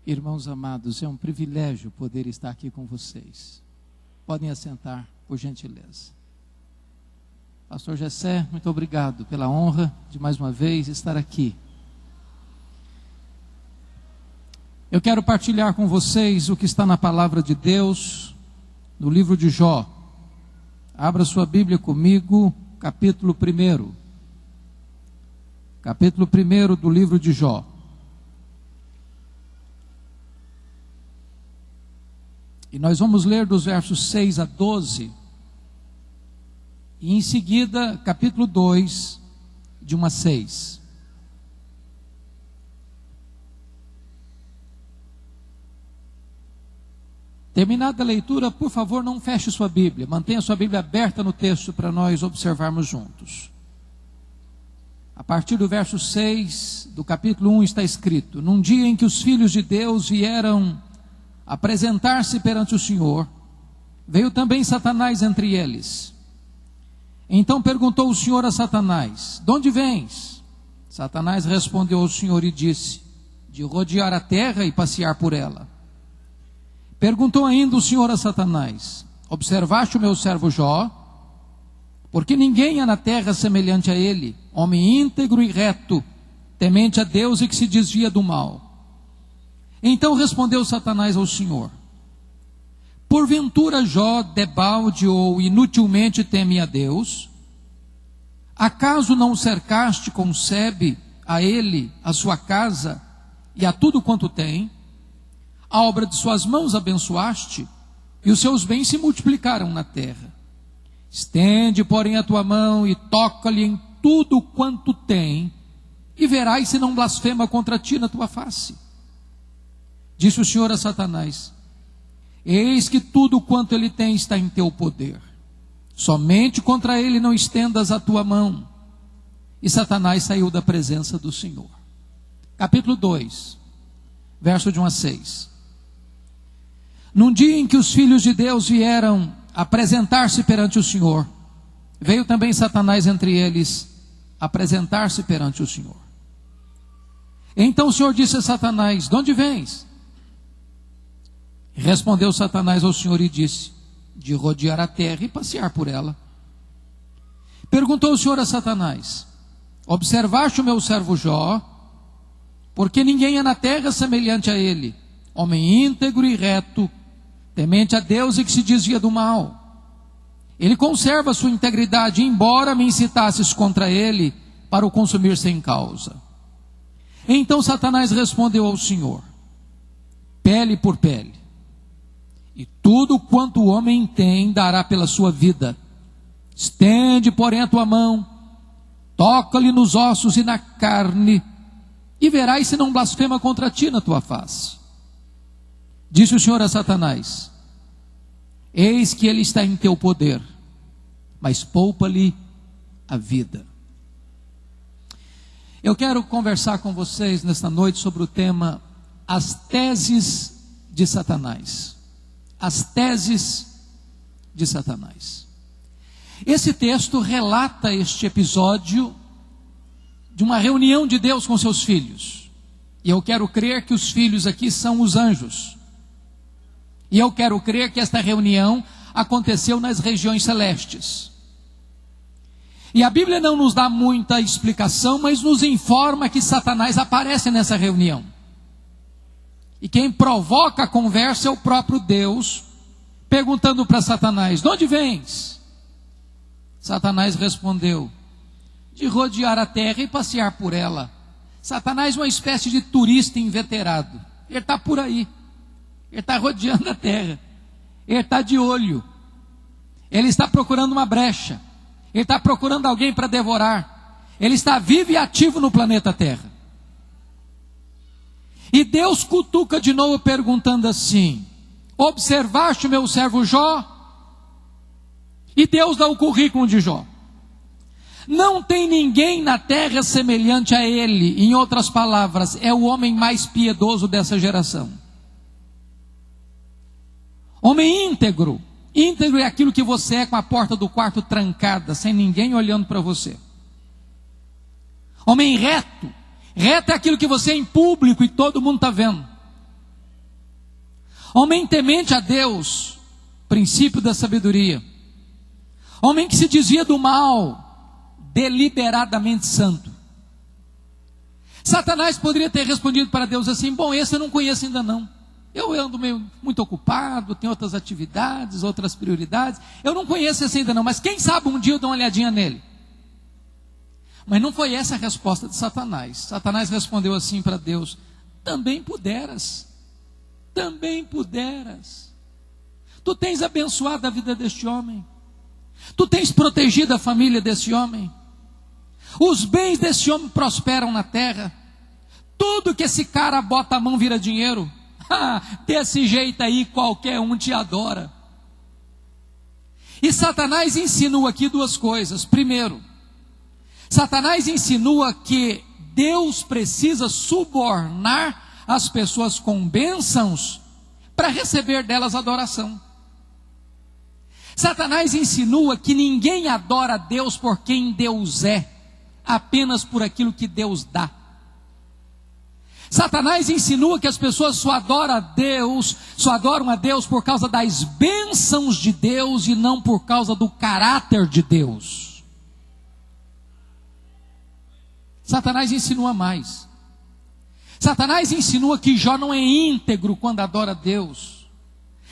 Irmãos amados, é um privilégio poder estar aqui com vocês. Podem assentar, por gentileza. Pastor Gessé, muito obrigado pela honra de mais uma vez estar aqui. Eu quero partilhar com vocês o que está na palavra de Deus, no livro de Jó. Abra sua Bíblia comigo, capítulo 1. Capítulo 1 do livro de Jó. E nós vamos ler dos versos 6 a 12. E em seguida, capítulo 2, de 1 a 6. Terminada a leitura, por favor, não feche sua Bíblia. Mantenha sua Bíblia aberta no texto para nós observarmos juntos. A partir do verso 6 do capítulo 1 está escrito: Num dia em que os filhos de Deus vieram apresentar-se perante o Senhor, veio também Satanás entre eles. Então perguntou o Senhor a Satanás: De onde vens? Satanás respondeu ao Senhor e disse: De rodear a terra e passear por ela. Perguntou ainda o Senhor a Satanás: Observaste o meu servo Jó? Porque ninguém há na terra semelhante a ele, homem íntegro e reto, temente a Deus e que se desvia do mal. Então respondeu Satanás ao Senhor: Porventura Jó debalde ou inutilmente teme a Deus? Acaso não o cercaste com sebe a ele, a sua casa e a tudo quanto tem? A obra de suas mãos abençoaste, e os seus bens se multiplicaram na terra. Estende, porém, a tua mão e toca-lhe em tudo quanto tem, e verás se não blasfema contra ti na tua face. Disse o Senhor a Satanás: Eis que tudo quanto ele tem está em teu poder. Somente contra ele não estendas a tua mão. E Satanás saiu da presença do Senhor. Capítulo 2, verso de 1 a 6. Num dia em que os filhos de Deus vieram apresentar-se perante o Senhor, veio também Satanás entre eles apresentar-se perante o Senhor. Então o Senhor disse a Satanás: De onde vens? Respondeu Satanás ao Senhor e disse: De rodear a terra e passear por ela. Perguntou o Senhor a Satanás: Observaste o meu servo Jó? Porque ninguém é na terra semelhante a ele, homem íntegro e reto, temente a Deus e que se desvia do mal. Ele conserva a sua integridade, embora me incitasses contra ele para o consumir sem causa. Então Satanás respondeu ao Senhor: Pele por pele, e tudo quanto o homem tem dará pela sua vida. Estende, porém, a tua mão, toca-lhe nos ossos e na carne, e verás se não blasfema contra ti na tua face. Disse o Senhor a Satanás: Eis que ele está em teu poder, mas poupa-lhe a vida. Eu quero conversar com vocês nesta noite sobre o tema As teses de Satanás. As teses de Satanás. Esse texto relata este episódio de uma reunião de Deus com seus filhos. E eu quero crer que os filhos aqui são os anjos. E eu quero crer que esta reunião aconteceu nas regiões celestes. E a Bíblia não nos dá muita explicação, mas nos informa que Satanás aparece nessa reunião. E quem provoca a conversa é o próprio Deus, perguntando para Satanás: De onde vens? Satanás respondeu: De rodear a terra e passear por ela. Satanás é uma espécie de turista inveterado. Ele está por aí. Ele está rodeando a terra. Ele está de olho. Ele está procurando uma brecha. Ele está procurando alguém para devorar. Ele está vivo e ativo no planeta Terra. E Deus cutuca de novo perguntando assim: Observaste o meu servo Jó? E Deus dá o currículo de Jó. Não tem ninguém na terra semelhante a ele. Em outras palavras, é o homem mais piedoso dessa geração. Homem íntegro. Íntegro é aquilo que você é com a porta do quarto trancada, sem ninguém olhando para você. Homem reto. Reto é aquilo que você é em público e todo mundo está vendo. Homem temente a Deus, princípio da sabedoria. Homem que se desvia do mal, deliberadamente santo. Satanás poderia ter respondido para Deus assim: bom, esse eu não conheço ainda não. Eu ando muito ocupado, tenho outras atividades, outras prioridades. Eu não conheço esse ainda não, mas quem sabe um dia eu dou uma olhadinha nele. Mas não foi essa a resposta de Satanás. Satanás respondeu assim para Deus: também puderas. Também puderas. Tu tens abençoado a vida deste homem. Tu tens protegido a família desse homem. Os bens desse homem prosperam na terra. Tudo que esse cara bota a mão vira dinheiro. Desse jeito aí qualquer um te adora. E Satanás insinua aqui duas coisas. Primeiro, Satanás insinua que Deus precisa subornar as pessoas com bênçãos para receber delas adoração. Satanás insinua que ninguém adora a Deus por quem Deus é, apenas por aquilo que Deus dá. Satanás insinua que as pessoas só adoram a Deus por causa das bênçãos de Deus e não por causa do caráter de Deus. Satanás insinua mais. Satanás insinua que Jó não é íntegro quando adora a Deus.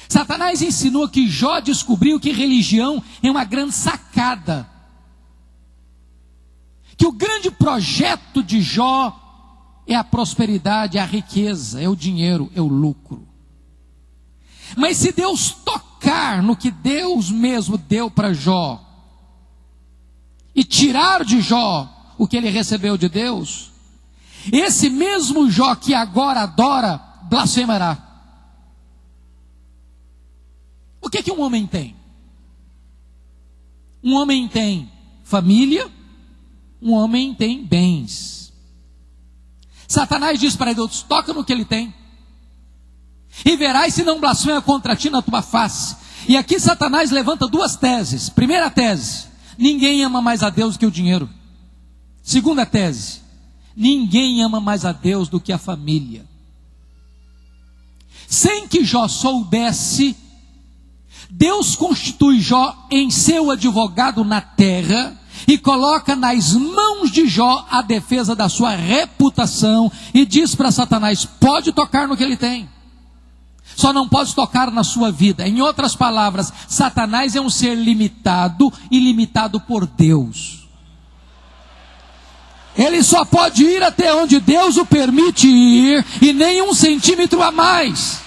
Satanás insinua que Jó descobriu que religião é uma grande sacada. Que o grande projeto de Jó é a prosperidade, é a riqueza, é o dinheiro, é o lucro. Mas se Deus tocar no que Deus mesmo deu para Jó, e tirar de Jó o que ele recebeu de Deus, esse mesmo Jó que agora adora, blasfemará. O que um homem tem? Um homem tem família, um homem tem bens. Satanás diz para Deus: toca no que ele tem, e verás se não blasfema contra ti na tua face. E aqui Satanás levanta duas teses. Primeira tese: ninguém ama mais a Deus do que o dinheiro. Segunda tese: ninguém ama mais a Deus do que a família. Sem que Jó soubesse, Deus constitui Jó em seu advogado na terra e coloca nas mãos de Jó a defesa da sua reputação e diz para Satanás: pode tocar no que ele tem, só não pode tocar na sua vida. Em outras palavras, Satanás é um ser limitado e limitado por Deus. Ele só pode ir até onde Deus o permite ir e nem 1 centímetro a mais.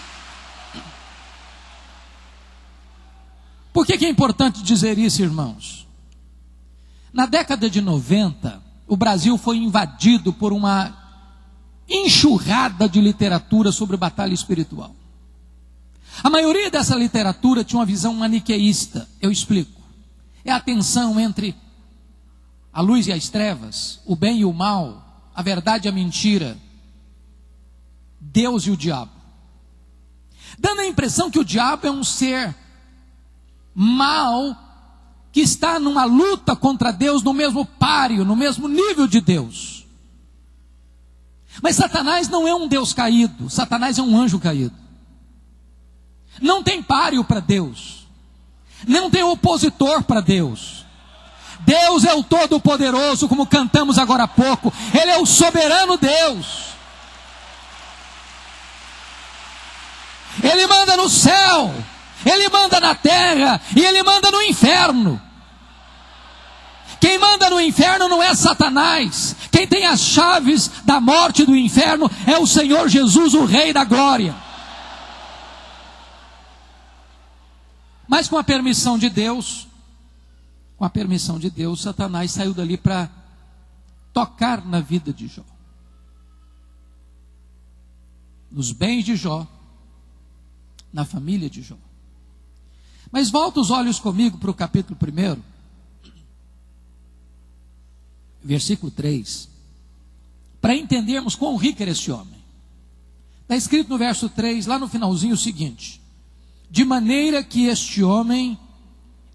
Por que é importante dizer isso, irmãos? Na década de 90, o Brasil foi invadido por uma enxurrada de literatura sobre batalha espiritual. A maioria dessa literatura tinha uma visão maniqueísta. Eu explico. É a tensão entre a luz e as trevas, o bem e o mal, a verdade e a mentira, Deus e o diabo. Dando a impressão que o diabo é um ser mal, que está numa luta contra Deus no mesmo páreo, no mesmo nível de Deus. Mas Satanás não é um Deus caído, Satanás é um anjo caído. Não tem páreo para Deus, não tem opositor para Deus. Deus é o Todo-Poderoso, como cantamos agora há pouco. Ele é o soberano Deus. Ele manda no céu, Ele manda na terra e Ele manda no inferno. Quem manda no inferno não é Satanás. Quem tem as chaves da morte e do inferno é o Senhor Jesus, o Rei da Glória. Mas com a permissão de Deus, Satanás saiu dali para tocar na vida de Jó, nos bens de Jó, na família de Jó. Mas volta os olhos comigo para o capítulo 1, versículo 3, para entendermos quão rico era esse homem. Está escrito no verso 3, lá no finalzinho, o seguinte: de maneira que este homem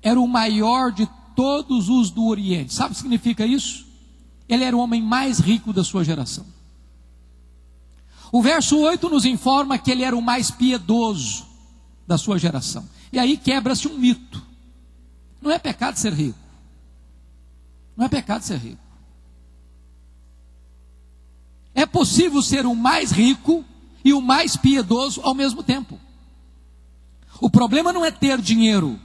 era o maior de todos os do Oriente. Sabe o que significa isso? Ele era o homem mais rico da sua geração. O verso 8 nos informa que ele era o mais piedoso. da sua geração. E aí quebra-se um mito. Não é pecado ser rico. Não é pecado ser rico. É possível ser o mais rico e o mais piedoso ao mesmo tempo. O problema não é ter dinheiro.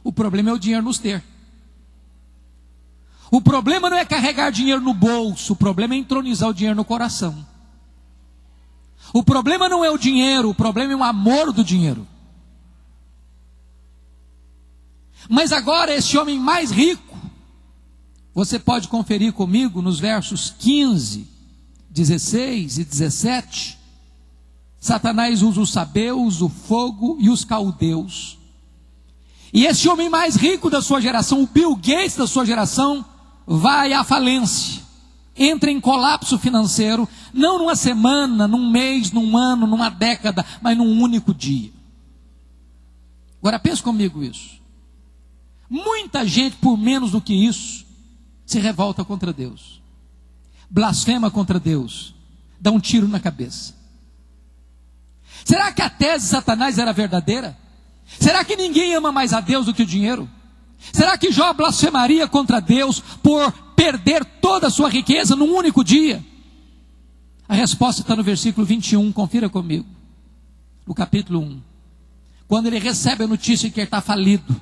O problema é o dinheiro nos ter. O problema não é carregar dinheiro no bolso. O problema é entronizar o dinheiro no coração. O problema não é o dinheiro. O problema é o amor do dinheiro. Mas agora esse homem mais rico, você pode conferir comigo nos versos 15, 16 e 17. Satanás usa os sabeus, o fogo e os caldeus. E esse homem mais rico da sua geração, o Bill Gates da sua geração, vai à falência. Entra em colapso financeiro, não numa semana, num mês, num ano, numa década, mas num único dia. Agora pense comigo isso. Muita gente, por menos do que isso, se revolta contra Deus, blasfema contra Deus, dá um tiro na cabeça. Será que a tese de Satanás era verdadeira? Será que ninguém ama mais a Deus do que o dinheiro? Será que Jó blasfemaria contra Deus por perder toda a sua riqueza num único dia? A resposta está no versículo 21, confira comigo, no capítulo 1. Quando ele recebe a notícia que ele está falido,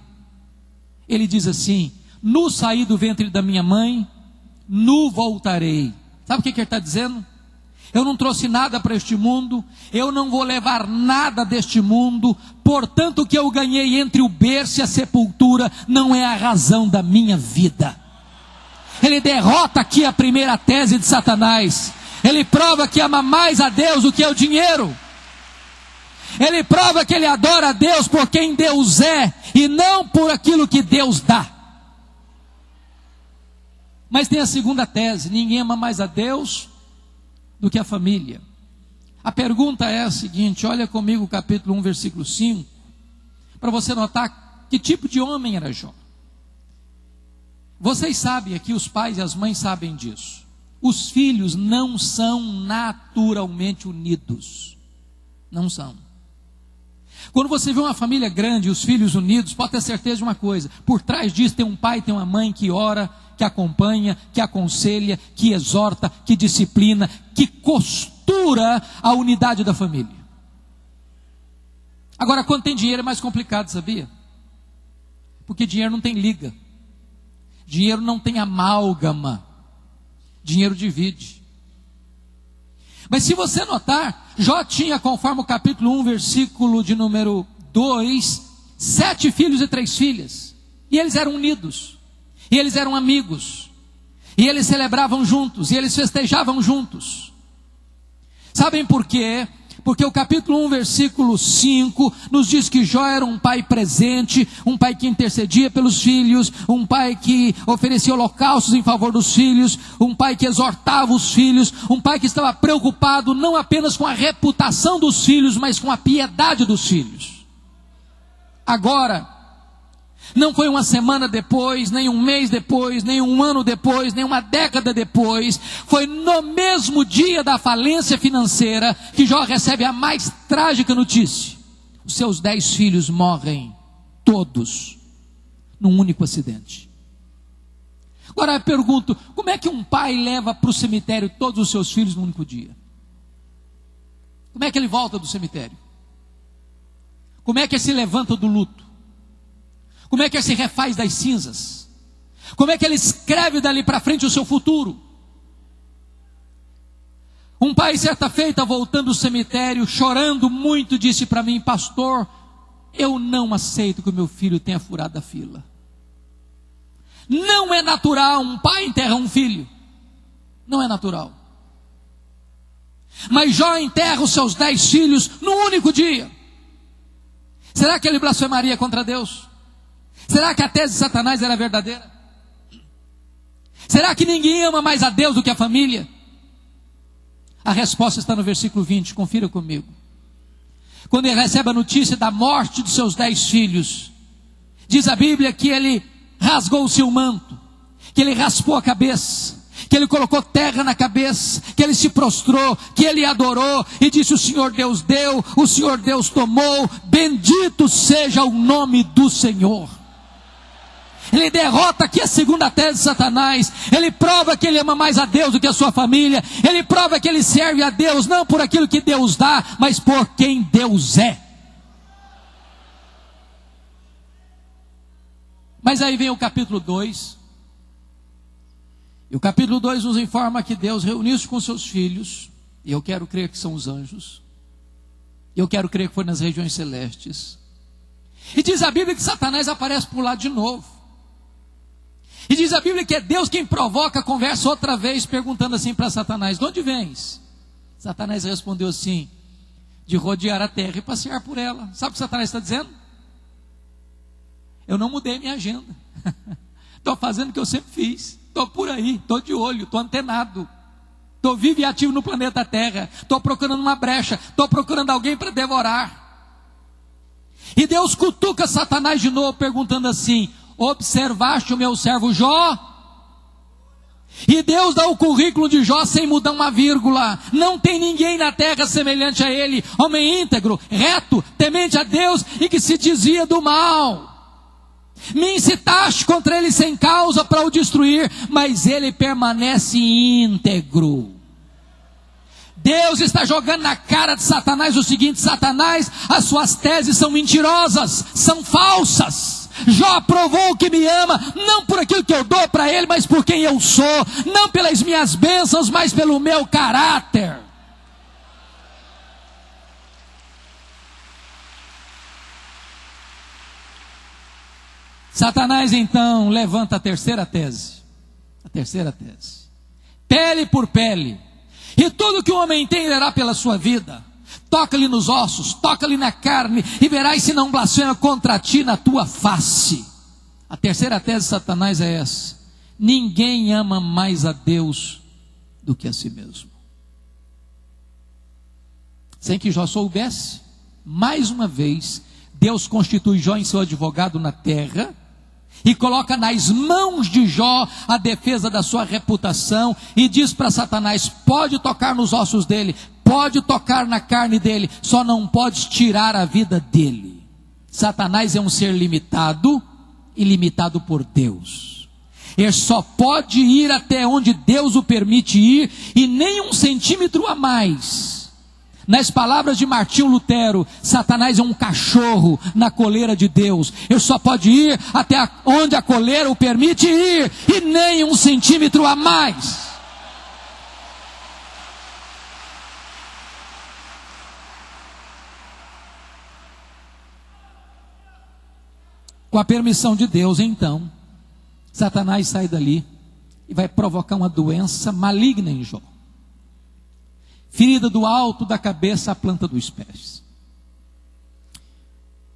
ele diz assim: nu saí do ventre da minha mãe, nu voltarei. Sabe o que ele está dizendo? Eu não trouxe nada para este mundo, eu não vou levar nada deste mundo, portanto o que eu ganhei entre o berço e a sepultura não é a razão da minha vida. Ele derrota aqui a primeira tese de Satanás. Ele prova que ama mais a Deus do que o dinheiro. Ele prova que ele adora a Deus por quem Deus é e não por aquilo que Deus dá. Mas tem a segunda tese: ninguém ama mais a Deus do que a família. A pergunta é a seguinte, olha comigo o capítulo 1, versículo 5, para você notar que tipo de homem era Jó. Vocês sabem aqui, os pais e as mães sabem disso. Os filhos não são naturalmente unidos. Não são. Quando você vê uma família grande e os filhos unidos, pode ter certeza de uma coisa: por trás disso tem um pai, tem uma mãe que ora, que acompanha, que aconselha, que exorta, que disciplina, que costura a unidade da família. Agora, quando tem dinheiro é mais complicado, sabia? Porque dinheiro não tem liga, dinheiro não tem amálgama, dinheiro divide. Mas se você notar, Jó tinha, conforme o capítulo 1, versículo de número 2, 7 filhos e 3 filhas. E eles eram unidos. E eles eram amigos. E eles celebravam juntos. E eles festejavam juntos. Sabem por quê? Porque o capítulo 1, versículo 5, nos diz que Jó era um pai presente, um pai que intercedia pelos filhos, um pai que oferecia holocaustos em favor dos filhos, um pai que exortava os filhos, um pai que estava preocupado não apenas com a reputação dos filhos, mas com a piedade dos filhos. Agora, não foi uma semana depois, nem um mês depois, nem um ano depois, nem uma década depois, foi no mesmo dia da falência financeira que Jó recebe a mais trágica notícia: os seus 10 filhos morrem, todos, num único acidente. Agora eu pergunto, como é que um pai leva para o cemitério todos os seus filhos num único dia? Como é que ele volta do cemitério? Como é que ele se levanta do luto? Como é que ele se refaz das cinzas? Como é que ele escreve dali para frente o seu futuro? Um pai, certa feita, voltando do cemitério, chorando muito, disse para mim: pastor, eu não aceito que o meu filho tenha furado a fila. Não é natural um pai enterrar um filho. Não é natural. Mas Jó enterra os seus 10 filhos num único dia. Será que ele blasfemaria contra Deus? Será que a tese de Satanás era verdadeira? Será que ninguém ama mais a Deus do que a família? A resposta está no versículo 20, confira comigo. Quando ele recebe a notícia da morte de seus 10 filhos, diz a Bíblia que ele rasgou o seu manto, que ele raspou a cabeça, que ele colocou terra na cabeça, que ele se prostrou, que ele adorou e disse: o Senhor Deus deu, o Senhor Deus tomou, bendito seja o nome do Senhor. Ele derrota aqui a segunda tese de Satanás. Ele prova que ele ama mais a Deus do que a sua família. Ele prova que ele serve a Deus não por aquilo que Deus dá, mas por quem Deus é. Mas aí vem o capítulo 2. E o capítulo 2 nos informa que Deus reuniu-se com seus filhos. E eu quero crer que são os anjos. E eu quero crer que foi nas regiões celestes. E diz a Bíblia que Satanás aparece por lá de novo. E diz a Bíblia que é Deus quem provoca a conversa outra vez, perguntando assim para Satanás: de onde vens? Satanás respondeu assim: de rodear a terra e passear por ela. Sabe o que Satanás está dizendo? Eu não mudei minha agenda. Estou fazendo o que eu sempre fiz. Estou por aí, estou de olho, estou antenado. Estou vivo e ativo no planeta Terra. Estou procurando uma brecha, estou procurando alguém para devorar. E Deus cutuca Satanás de novo, perguntando assim: observaste o meu servo Jó? E Deus dá o currículo de Jó sem mudar uma vírgula. Não tem ninguém na terra semelhante a ele, homem íntegro, reto, temente a Deus e que se desvia do mal. Me incitaste contra ele sem causa para o destruir, mas ele permanece íntegro. Deus está jogando na cara de Satanás o seguinte: Satanás, as suas teses são mentirosas, são falsas. Jó provou que me ama, não por aquilo que eu dou para ele, mas por quem eu sou, não pelas minhas bênçãos, mas pelo meu caráter. Satanás então levanta a terceira tese. A terceira tese: pele por pele. E tudo que o homem tem irá pela sua vida. Toca-lhe nos ossos, toca-lhe na carne, e verás se não blasfema contra ti na tua face. A terceira tese de Satanás é essa: ninguém ama mais a Deus do que a si mesmo. Sem que Jó soubesse, mais uma vez, Deus constitui Jó em seu advogado na terra, e coloca nas mãos de Jó a defesa da sua reputação, e diz para Satanás: pode tocar nos ossos dele, pode tocar na carne dele, só não pode tirar a vida dele. Satanás é um ser limitado, e limitado por Deus. Ele só pode ir até onde Deus o permite ir, e nem 1 centímetro a mais. Nas palavras de Martinho Lutero, Satanás é um cachorro na coleira de Deus. Ele só pode ir até onde a coleira o permite ir, e nem 1 centímetro a mais. Com a permissão de Deus, então, Satanás sai dali e vai provocar uma doença maligna em Jó. Ferida do alto da cabeça à planta dos pés.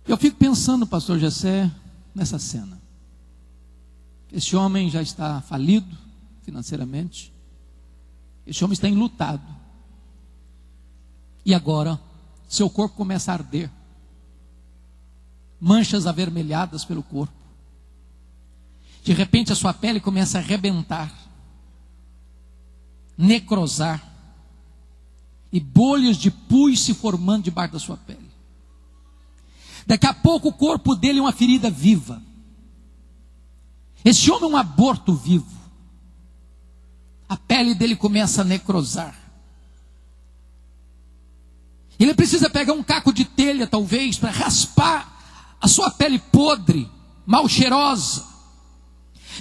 Eu fico pensando, pastor Jessé, nessa cena. Esse homem já está falido financeiramente. Esse homem está enlutado. E agora, seu corpo começa a arder. Manchas avermelhadas pelo corpo. De repente a sua pele começa a arrebentar, necrosar, e bolhas de pus se formando debaixo da sua pele. Daqui a pouco o corpo dele é uma ferida viva. Esse homem é um aborto vivo. A pele dele começa a necrosar. Ele precisa pegar um caco de telha, talvez, para raspar a sua pele podre, mal cheirosa.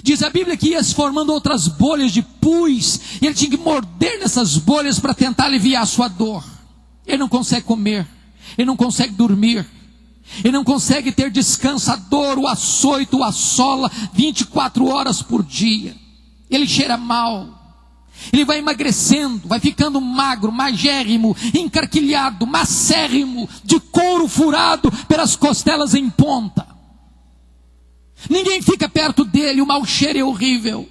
Diz a Bíblia que ia se formando outras bolhas de pus, e ele tinha que morder nessas bolhas para tentar aliviar a sua dor. Ele não consegue comer, ele não consegue dormir, ele não consegue ter descanso. A dor o açoita, o assola 24 horas por dia. Ele cheira mal. Ele vai emagrecendo, vai ficando magro, magérrimo, encarquilhado, macérrimo, de couro furado pelas costelas em ponta. Ninguém fica perto dele, o mau cheiro é horrível.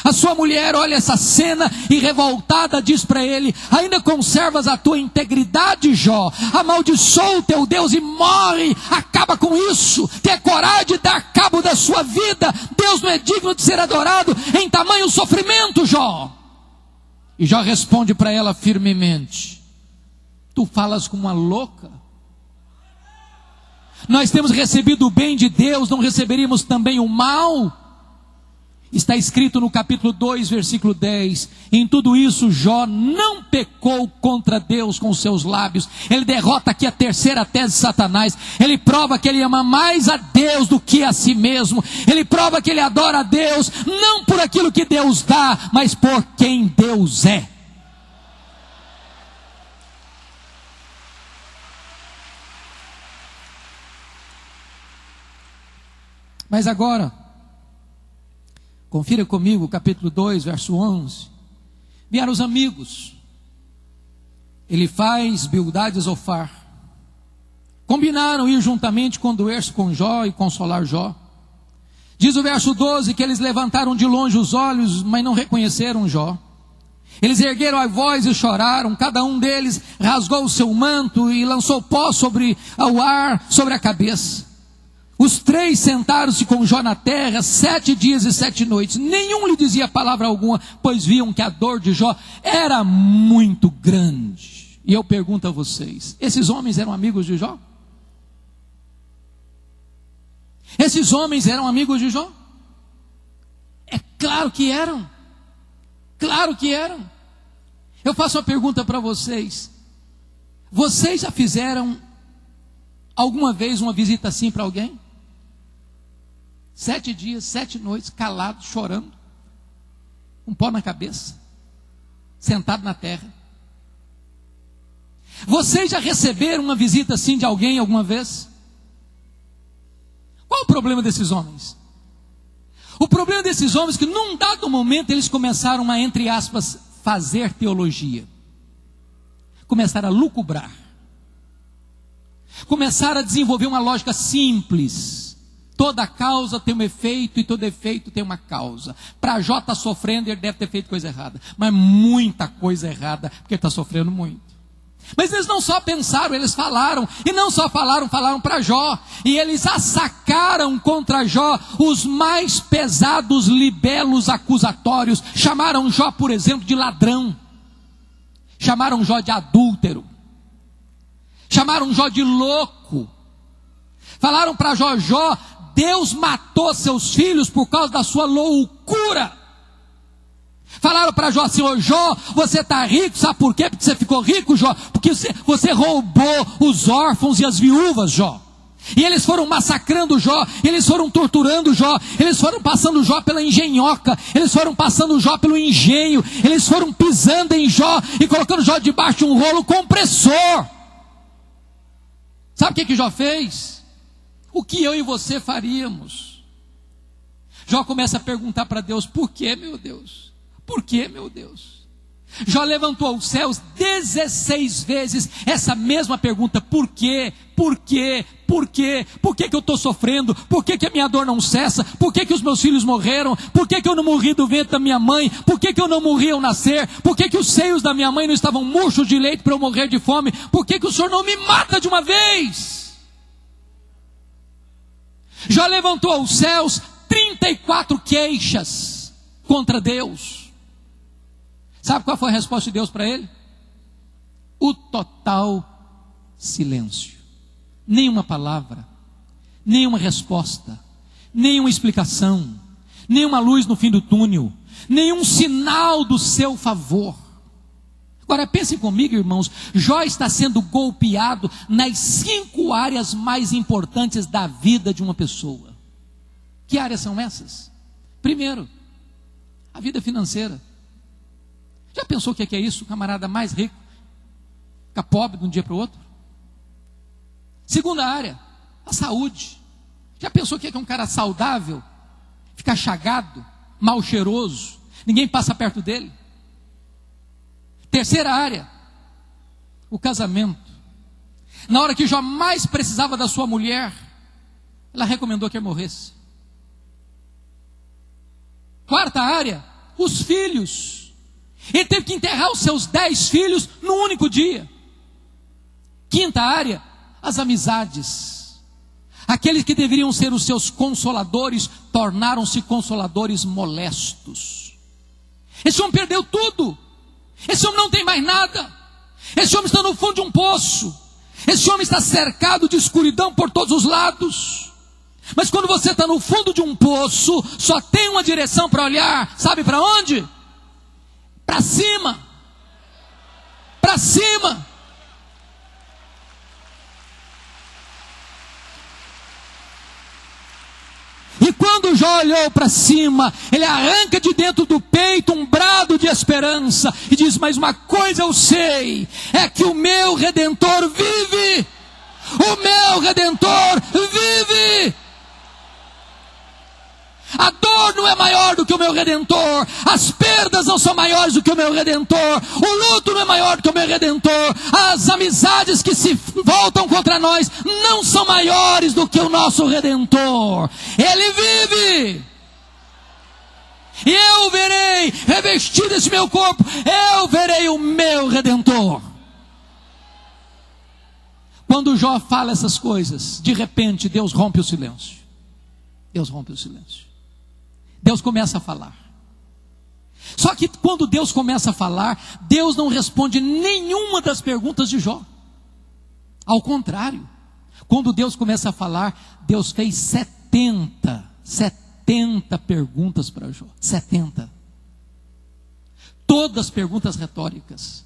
A sua mulher olha essa cena e revoltada diz para ele: ainda conservas a tua integridade, Jó? Amaldiçoa o teu Deus e morre, acaba com isso. Tenha coragem de dar cabo recibo da sua vida. Deus não é digno de ser adorado em tamanho sofrimento, Jó. E Jó responde para ela firmemente: tu falas como uma louca? Nós temos recebido o bem de Deus, não receberíamos também o mal? Está escrito no capítulo 2, versículo 10. Em tudo isso Jó não pecou contra Deus com os seus lábios. Ele derrota aqui a terceira tese de Satanás. Ele prova que ele ama mais a Deus do que a si mesmo. Ele prova que ele adora a Deus, não por aquilo que Deus dá, mas por quem Deus é. Mas agora, confira comigo, capítulo 2, verso 11. Vieram os amigos, Elifaz, Bildade e Zofar. Combinaram ir juntamente condoer-se com Jó e consolar Jó. Diz o verso 12 que eles levantaram de longe os olhos, mas não reconheceram Jó. Eles ergueram a voz e choraram. Cada um deles rasgou o seu manto e lançou pó ao ar sobre a cabeça. Os três sentaram-se com Jó na terra 7 dias e 7 noites. Nenhum lhe dizia palavra alguma, pois viam que a dor de Jó era muito grande. E eu pergunto a vocês: esses homens eram amigos de Jó? Esses homens eram amigos de Jó? É claro que eram. Claro que eram. Eu faço uma pergunta para vocês: vocês já fizeram alguma vez uma visita assim para alguém? 7 dias, 7 noites, calado, chorando, um pó na cabeça, sentado na terra. Vocês já receberam uma visita assim de alguém alguma vez? Qual o problema desses homens? O problema desses homens é que num dado momento eles começaram a, entre aspas, fazer teologia. Começaram a lucubrar. Começaram a desenvolver uma lógica simples. Toda causa tem um efeito e todo efeito tem uma causa. Para Jó estar sofrendo, ele deve ter feito coisa errada. Mas muita coisa errada, porque ele está sofrendo muito. Mas eles não só pensaram, eles falaram. E não só falaram para Jó. E eles assacaram contra Jó os mais pesados libelos acusatórios. Chamaram Jó, por exemplo, de ladrão. Chamaram Jó de adúltero. Chamaram Jó de louco. Falaram para Jó: Jó, Deus matou seus filhos por causa da sua loucura. Falaram para Jó assim: ô Jó, você está rico, sabe por quê? Porque você ficou rico, Jó? Porque você roubou os órfãos e as viúvas, Jó. E eles foram massacrando Jó, eles foram torturando Jó, eles foram passando Jó pela engenhoca, eles foram passando Jó pelo engenho, eles foram pisando em Jó e colocando Jó debaixo de um rolo compressor. Sabe o que Jó fez? O que eu e você faríamos? Jó começa a perguntar para Deus: por que, meu Deus? Por que, meu Deus? Jó levantou aos céus 16 vezes essa mesma pergunta: por quê? Por quê? Por quê? Por que eu estou sofrendo? Por que a minha dor não cessa? Por que os meus filhos morreram? Por que eu não morri do ventre da minha mãe? Por que eu não morri ao nascer? Por que os seios da minha mãe não estavam murchos de leite para eu morrer de fome? Por que o Senhor não me mata de uma vez? Jó levantou aos céus 34 queixas contra Deus. Sabe qual foi a resposta de Deus para ele? O total silêncio. Nenhuma palavra, nenhuma resposta, nenhuma explicação, nenhuma luz no fim do túnel, nenhum sinal do seu favor. Agora pensem comigo, irmãos, Jó está sendo golpeado nas 5 áreas mais importantes da vida de uma pessoa. Que áreas são essas? Primeiro, a vida financeira. Já pensou o que é isso? O camarada mais rico fica pobre de um dia para o outro? Segunda área, a saúde. Já pensou o que é um cara saudável ficar chagado, mal cheiroso, ninguém passa perto dele? Terceira área, o casamento. Na hora que Jó mais precisava da sua mulher, ela recomendou que ele morresse. Quarta área, os filhos. Ele teve que enterrar os seus 10 filhos num único dia. Quinta área, as amizades. Aqueles que deveriam ser os seus consoladores, tornaram-se consoladores molestos. Esse homem perdeu tudo. Esse homem não tem mais nada. Esse homem está no fundo de um poço. Esse homem está cercado de escuridão por todos os lados. Mas quando você está no fundo de um poço, só tem uma direção para olhar. Sabe para onde? Para cima. Para cima. E quando Jó olhou para cima, ele arranca de dentro do peito um brado de esperança e diz: mas uma coisa eu sei, é que o meu Redentor vive. O meu Redentor vive. A dor não é maior do que o meu Redentor. As perdas não são maiores do que o meu Redentor. O luto não é maior do que o meu Redentor. As amizades que se voltam contra nós não são maiores do que o nosso Redentor. Ele vive. E eu verei, revestido esse meu corpo, eu verei o meu Redentor. Quando Jó fala essas coisas, de repente Deus rompe o silêncio. Deus rompe o silêncio. Deus começa a falar. Só que quando Deus começa a falar, Deus não responde nenhuma das perguntas de Jó. Ao contrário, quando Deus começa a falar, Deus fez 70 perguntas para Jó. 70. Todas perguntas retóricas,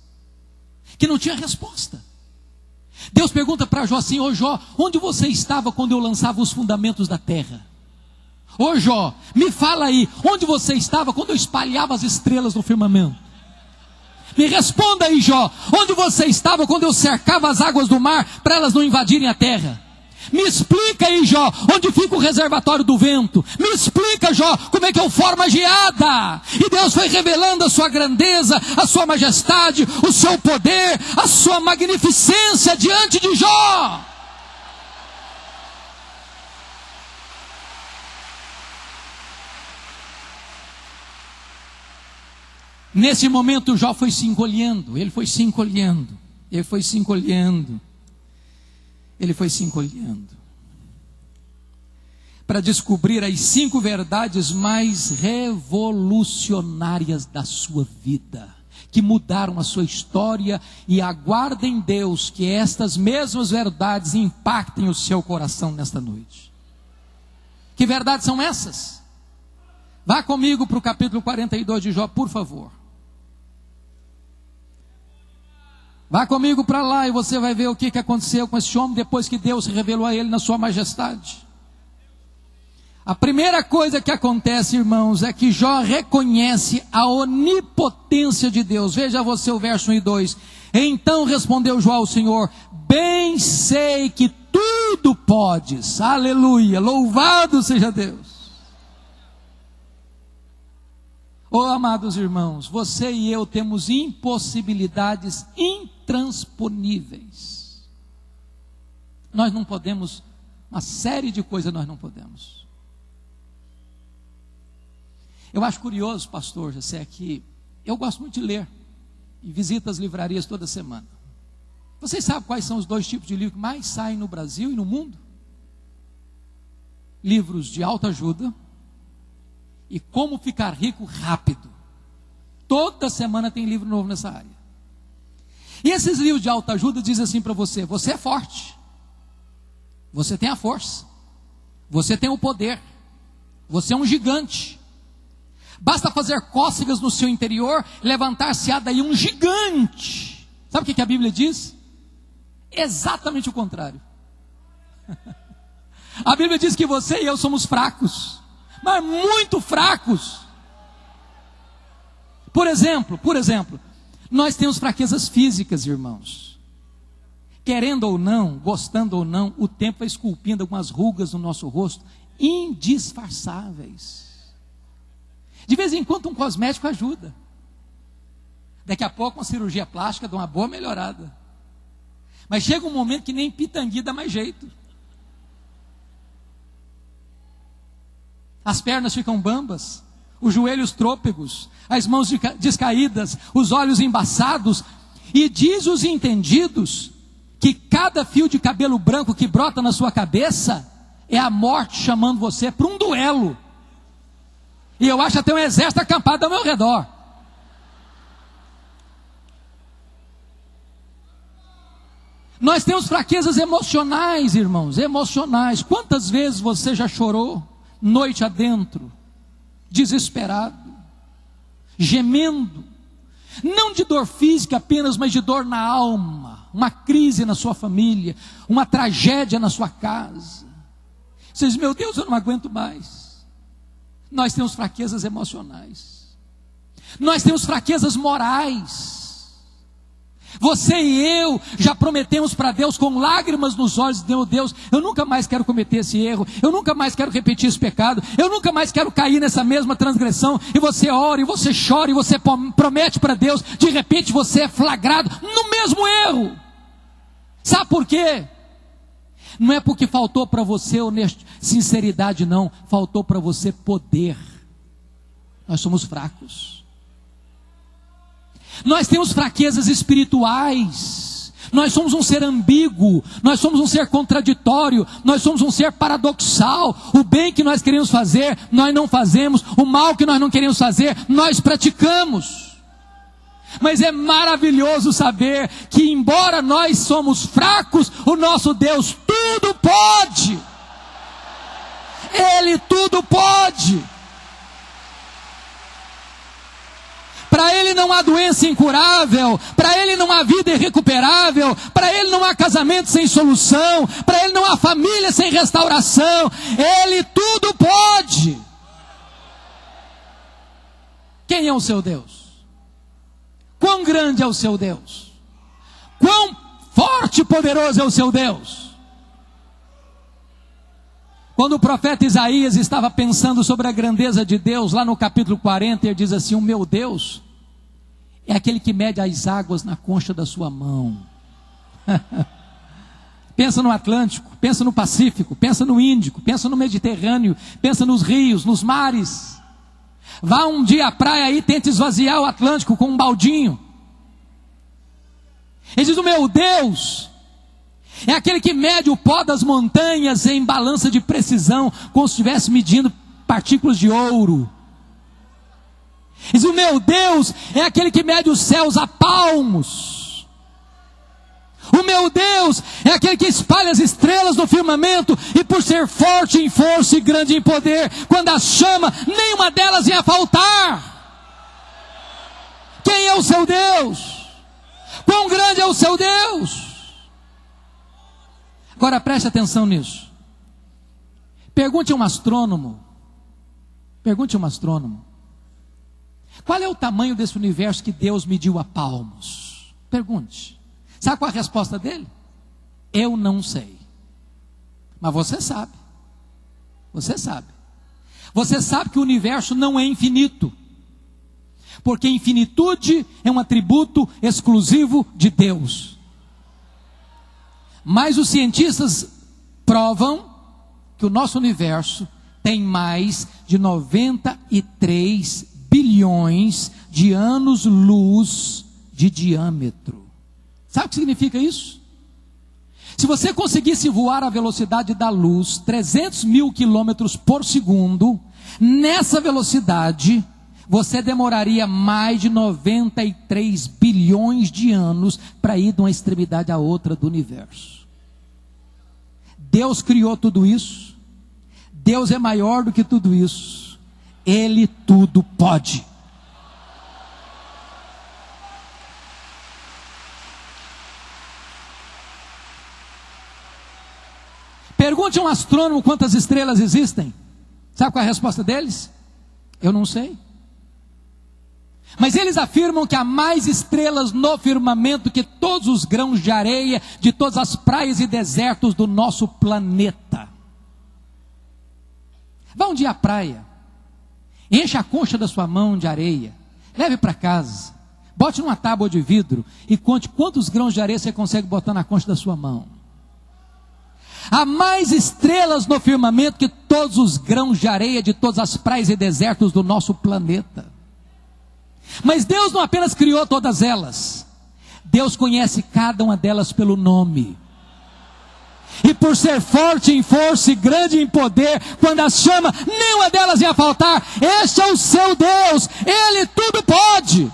que não tinha resposta. Deus pergunta para Jó assim: ô Jó, onde você estava quando eu lançava os fundamentos da terra? Ô Jó, me fala aí, onde você estava quando eu espalhava as estrelas no firmamento? Me responda aí, Jó, onde você estava quando eu cercava as águas do mar para elas não invadirem a terra? Me explica aí, Jó, onde fica o reservatório do vento? Me explica, Jó, como é que eu formo a geada? E Deus foi revelando a sua grandeza, a sua majestade, o seu poder, a sua magnificência diante de Jó. Nesse momento Jó foi se encolhendo, ele foi se encolhendo, para descobrir as 5 verdades mais revolucionárias da sua vida, que mudaram a sua história, e aguarda em Deus que estas mesmas verdades impactem o seu coração nesta noite. Que verdades são essas? Vá comigo para o capítulo 42 de Jó, por favor. Vá comigo para lá e você vai ver o que aconteceu com esse homem depois que Deus se revelou a ele na sua majestade. A primeira coisa que acontece, irmãos, é que Jó reconhece a onipotência de Deus. Veja você o verso 1 e 2. Então respondeu Jó ao Senhor: bem sei que tudo podes. Aleluia, louvado seja Deus. Oh, amados irmãos, você e eu temos impossibilidades intransponíveis. Nós não podemos, uma série de coisas nós não podemos. Eu acho curioso, pastor José, que eu gosto muito de ler e visito as livrarias toda semana. Vocês sabem quais são os 2 tipos de livros que mais saem no Brasil e no mundo? Livros de autoajuda e como ficar rico rápido. Toda semana tem livro novo nessa área. E esses livros de autoajuda dizem assim para você: você é forte, você tem a força, você tem o poder, você é um gigante. Basta fazer cócegas no seu interior, levantar-se-á daí um gigante. Sabe o que a Bíblia diz? Exatamente o contrário. A Bíblia diz que você e eu somos fracos, mas muito fracos. Por exemplo, nós temos fraquezas físicas, irmãos. Querendo ou não, gostando ou não, o tempo vai esculpindo algumas rugas no nosso rosto, indisfarçáveis. De vez em quando um cosmético ajuda. Daqui a pouco uma cirurgia plástica dá uma boa melhorada. Mas chega um momento que nem pitangui dá mais jeito. As pernas ficam bambas, os joelhos trôpegos, as mãos descaídas, os olhos embaçados. E diz os entendidos que cada fio de cabelo branco que brota na sua cabeça é a morte chamando você para um duelo. E eu acho até um exército acampado ao meu redor. Nós temos fraquezas emocionais, irmãos, emocionais. Quantas vezes você já chorou, noite adentro, desesperado, gemendo, não de dor física apenas, mas de dor na alma, uma crise na sua família, uma tragédia na sua casa. Você diz, meu Deus, eu não aguento mais. Nós temos fraquezas emocionais, nós temos fraquezas morais. Você e eu já prometemos para Deus com lágrimas nos olhos, meu Deus, eu nunca mais quero cometer esse erro, eu nunca mais quero repetir esse pecado, eu nunca mais quero cair nessa mesma transgressão. E você ora, e você chora, e você promete para Deus, de repente você é flagrado no mesmo erro. Sabe por quê? Não é porque faltou para você sinceridade, não, faltou para você poder. Nós somos fracos. Nós temos fraquezas espirituais, nós somos um ser ambíguo, nós somos um ser contraditório, nós somos um ser paradoxal. O bem que nós queremos fazer, nós não fazemos, o mal que nós não queremos fazer, nós praticamos. Mas é maravilhoso saber que, embora nós somos fracos, o nosso Deus tudo pode. Ele tudo pode. Para Ele não há doença incurável, para Ele não há vida irrecuperável, para Ele não há casamento sem solução, para Ele não há família sem restauração. Ele tudo pode. Quem é o seu Deus? Quão grande é o seu Deus? Quão forte e poderoso é o seu Deus? Quando o profeta Isaías estava pensando sobre a grandeza de Deus, lá no capítulo 40, ele diz assim: o meu Deus é aquele que mede as águas na concha da sua mão. Pensa no Atlântico, pensa no Pacífico, pensa no Índico, pensa no Mediterrâneo, pensa nos rios, nos mares. Vá um dia à praia aí, tente esvaziar o Atlântico com um baldinho. Ele diz: o meu Deus é aquele que mede o pó das montanhas em balança de precisão, como se estivesse medindo partículas de ouro. Ele diz: o meu Deus é aquele que mede os céus a palmos. O meu Deus é aquele que espalha as estrelas no firmamento, e por ser forte em força e grande em poder, quando as chama, nenhuma delas ia faltar. Quem é o seu Deus? Quão grande é o seu Deus? Agora preste atenção nisso. Pergunte a um astrônomo, qual é o tamanho desse universo que Deus mediu a palmos? Pergunte. Sabe qual é a resposta dele? Eu não sei. Mas você sabe. Você sabe. Você sabe que o universo não é infinito, porque infinitude é um atributo exclusivo de Deus. Mas os cientistas provam que o nosso universo tem mais de 93 bilhões de anos-luz de diâmetro. Sabe o que significa isso? Se você conseguisse voar à velocidade da luz, 300 mil quilômetros por segundo, nessa velocidade, você demoraria mais de 93 bilhões de anos para ir de uma extremidade à outra do universo. Deus criou tudo isso. Deus é maior do que tudo isso. Ele tudo pode. Pergunte a um astrônomo quantas estrelas existem. Sabe qual é a resposta deles? Eu não sei. Mas eles afirmam que há mais estrelas no firmamento que todos os grãos de areia de todas as praias e desertos do nosso planeta. Vá um dia à praia, encha a concha da sua mão de areia, leve para casa, bote numa tábua de vidro e conte quantos grãos de areia você consegue botar na concha da sua mão. Há mais estrelas no firmamento que todos os grãos de areia de todas as praias e desertos do nosso planeta. Mas Deus não apenas criou todas elas, Deus conhece cada uma delas pelo nome. e por ser forte em força e grande em poder, quando as chama, nenhuma delas ia faltar. Este é o seu Deus, Ele tudo pode.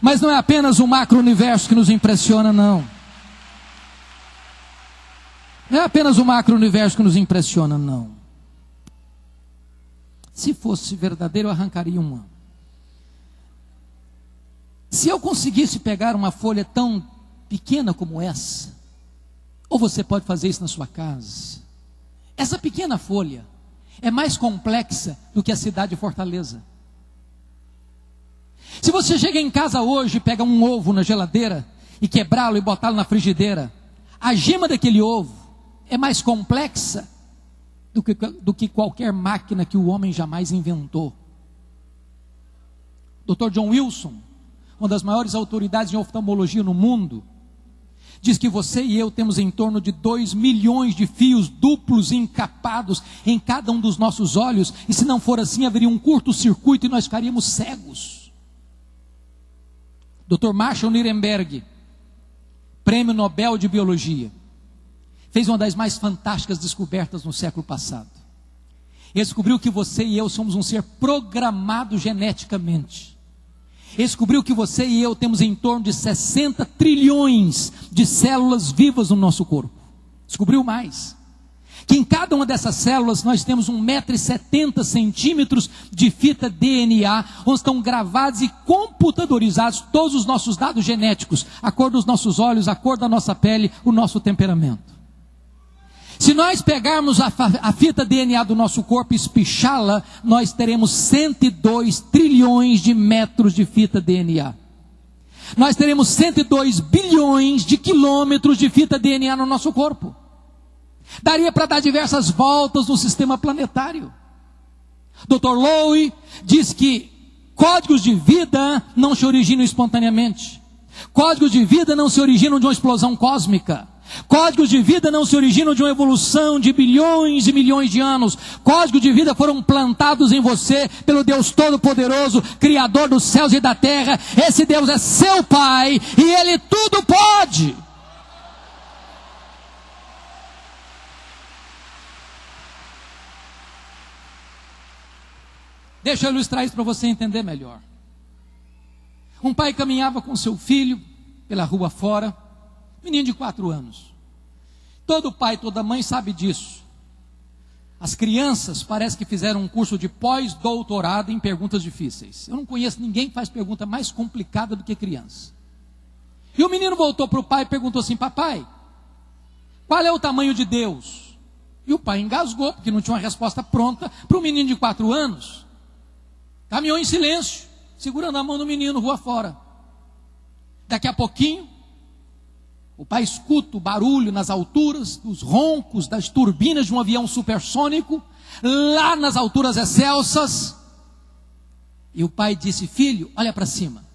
Mas não é apenas o macro-universo que nos impressiona, não. Não é apenas o macro-universo que nos impressiona, não. Se fosse verdadeiro, eu arrancaria uma. Se eu conseguisse pegar uma folha tão pequena como essa, ou você pode fazer isso na sua casa, essa pequena folha é mais complexa do que a cidade de Fortaleza. Se você chega em casa hoje e pega um ovo na geladeira e quebrá-lo e botá-lo na frigideira, a gema daquele ovo é mais complexa do que qualquer máquina que o homem jamais inventou. Dr. John Wilson, uma das maiores autoridades em oftalmologia no mundo, diz que você e eu temos em torno de 2 milhões de fios duplos encapados em cada um dos nossos olhos, e se não for assim, haveria um curto-circuito e nós ficaríamos cegos. Dr. Marshall Nirenberg, Prêmio Nobel de Biologia, fez uma das mais fantásticas descobertas no século passado. Ele descobriu que você e eu somos um ser programado geneticamente. Ele descobriu que você e eu temos em torno de 60 trilhões de células vivas no nosso corpo. Descobriu mais. Que em cada uma dessas células nós temos 1,70 m de fita DNA, onde estão gravados e computadorizados todos os nossos dados genéticos, a cor dos nossos olhos, a cor da nossa pele, o nosso temperamento. Se nós pegarmos a fita DNA do nosso corpo e espichá-la, nós teremos 102 trilhões de metros de fita DNA. Nós teremos 102 bilhões de quilômetros de fita DNA no nosso corpo. Daria para dar diversas voltas no sistema planetário. Dr. Lowe diz que códigos de vida não se originam espontaneamente. Códigos de vida não se originam de uma explosão cósmica. Códigos de vida não se originam de uma evolução de bilhões e milhões de anos. Códigos de vida foram plantados em você pelo Deus Todo-Poderoso, Criador dos céus e da terra. Esse Deus é seu Pai e Ele tudo pode. Deixa eu ilustrar isso para você entender melhor. Um pai caminhava com seu filho pela rua fora, menino de 4 anos. Todo pai, toda mãe sabe disso. As crianças parece que fizeram um curso de pós-doutorado em perguntas difíceis. Eu não conheço ninguém que faz pergunta mais complicada do que criança. E o menino voltou para o pai e perguntou assim: papai, qual é o tamanho de Deus? E o pai engasgou, porque não tinha uma resposta pronta para um menino de 4 anos. Caminhou em silêncio, segurando a mão do menino rua fora. Daqui a pouquinho, o pai escuta o barulho nas alturas, dos roncos das turbinas de um avião supersônico, lá nas alturas excelsas. E o pai disse: filho, olha para cima.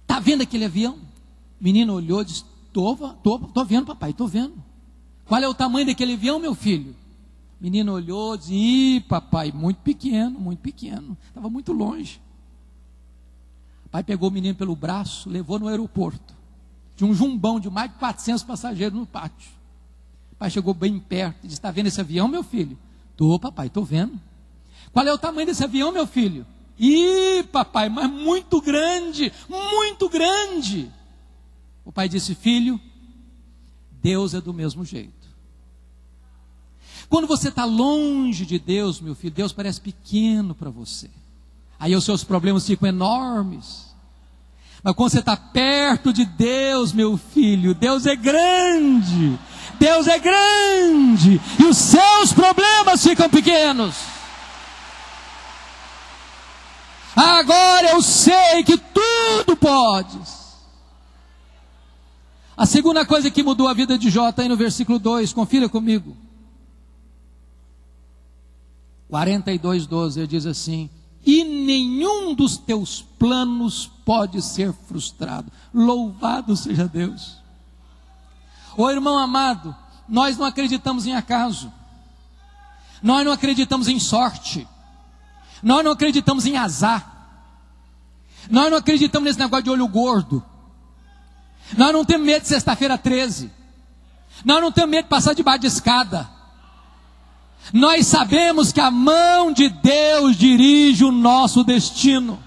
Está vendo aquele avião? O menino olhou e disse: Tô vendo, papai, estou vendo. Qual é o tamanho daquele avião, meu filho? O menino olhou e disse: ih, papai, muito pequeno, estava muito longe. O pai pegou o menino pelo braço, levou no aeroporto. Tinha um jumbão de mais de 400 passageiros no pátio. O pai chegou bem perto e disse: está vendo esse avião, meu filho? Tô, papai, estou vendo. Qual é o tamanho desse avião, meu filho? Ih, papai, mas muito grande, muito grande. O pai disse: filho, Deus é do mesmo jeito. Quando você está longe de Deus, meu filho, Deus parece pequeno para você. Aí os seus problemas ficam enormes. Mas quando você está perto de Deus, meu filho, Deus é grande. Deus é grande. E os seus problemas ficam pequenos. Agora eu sei que tudo podes. A segunda coisa que mudou a vida de Jó está aí no versículo 2, confira comigo. 42:12, ele diz assim: e nenhum dos teus planos pode ser frustrado. Louvado seja Deus. Ô irmão amado, nós não acreditamos em acaso. Nós não acreditamos em sorte. Nós não acreditamos em azar. Nós não acreditamos nesse negócio de olho gordo. Nós não temos medo de sexta-feira 13. Nós não temos medo de passar debaixo de escada. Nós sabemos que a mão de Deus dirige o nosso destino.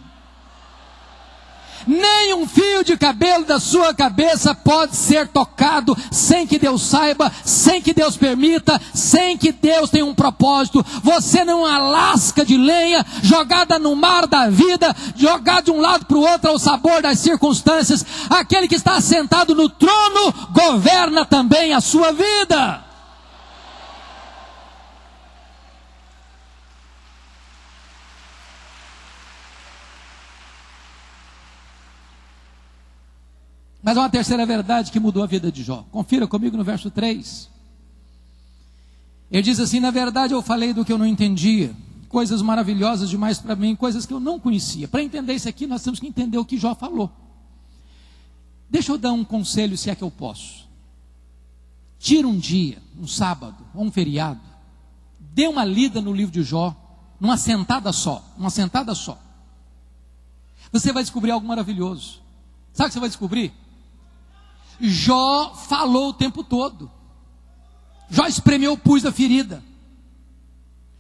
Nem um fio de cabelo da sua cabeça pode ser tocado sem que Deus saiba, sem que Deus permita, sem que Deus tenha um propósito. Você não é uma lasca de lenha jogada no mar da vida, jogada de um lado para o outro ao sabor das circunstâncias. Aquele que está sentado no trono governa também a sua vida. Mas há uma terceira verdade que mudou a vida de Jó. Confira comigo no verso 3. Ele diz assim: na verdade eu falei do que eu não entendia, coisas maravilhosas demais para mim, coisas que eu não conhecia. Para entender isso aqui, nós temos que entender o que Jó falou. Deixa eu dar um conselho, se é que eu posso. Tira um dia, um sábado, ou um feriado, dê uma lida no livro de Jó, numa sentada só, Você vai descobrir algo maravilhoso. Sabe o que você vai descobrir? Jó falou o tempo todo. Jó espremeu o pus da ferida.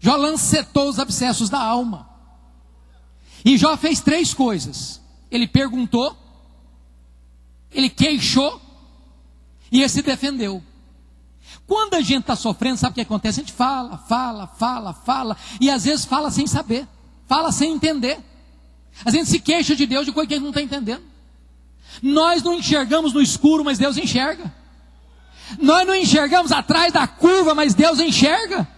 Jó lancetou os abscessos da alma. E Jó fez 3 coisas. Ele perguntou, ele queixou e ele se defendeu. Quando a gente está sofrendo, sabe o que acontece? A gente fala, e às vezes fala sem saber, fala sem entender. A gente se queixa de Deus de coisa que a gente não está entendendo. Nós não enxergamos no escuro, mas Deus enxerga. Nós não enxergamos atrás da curva, mas Deus enxerga.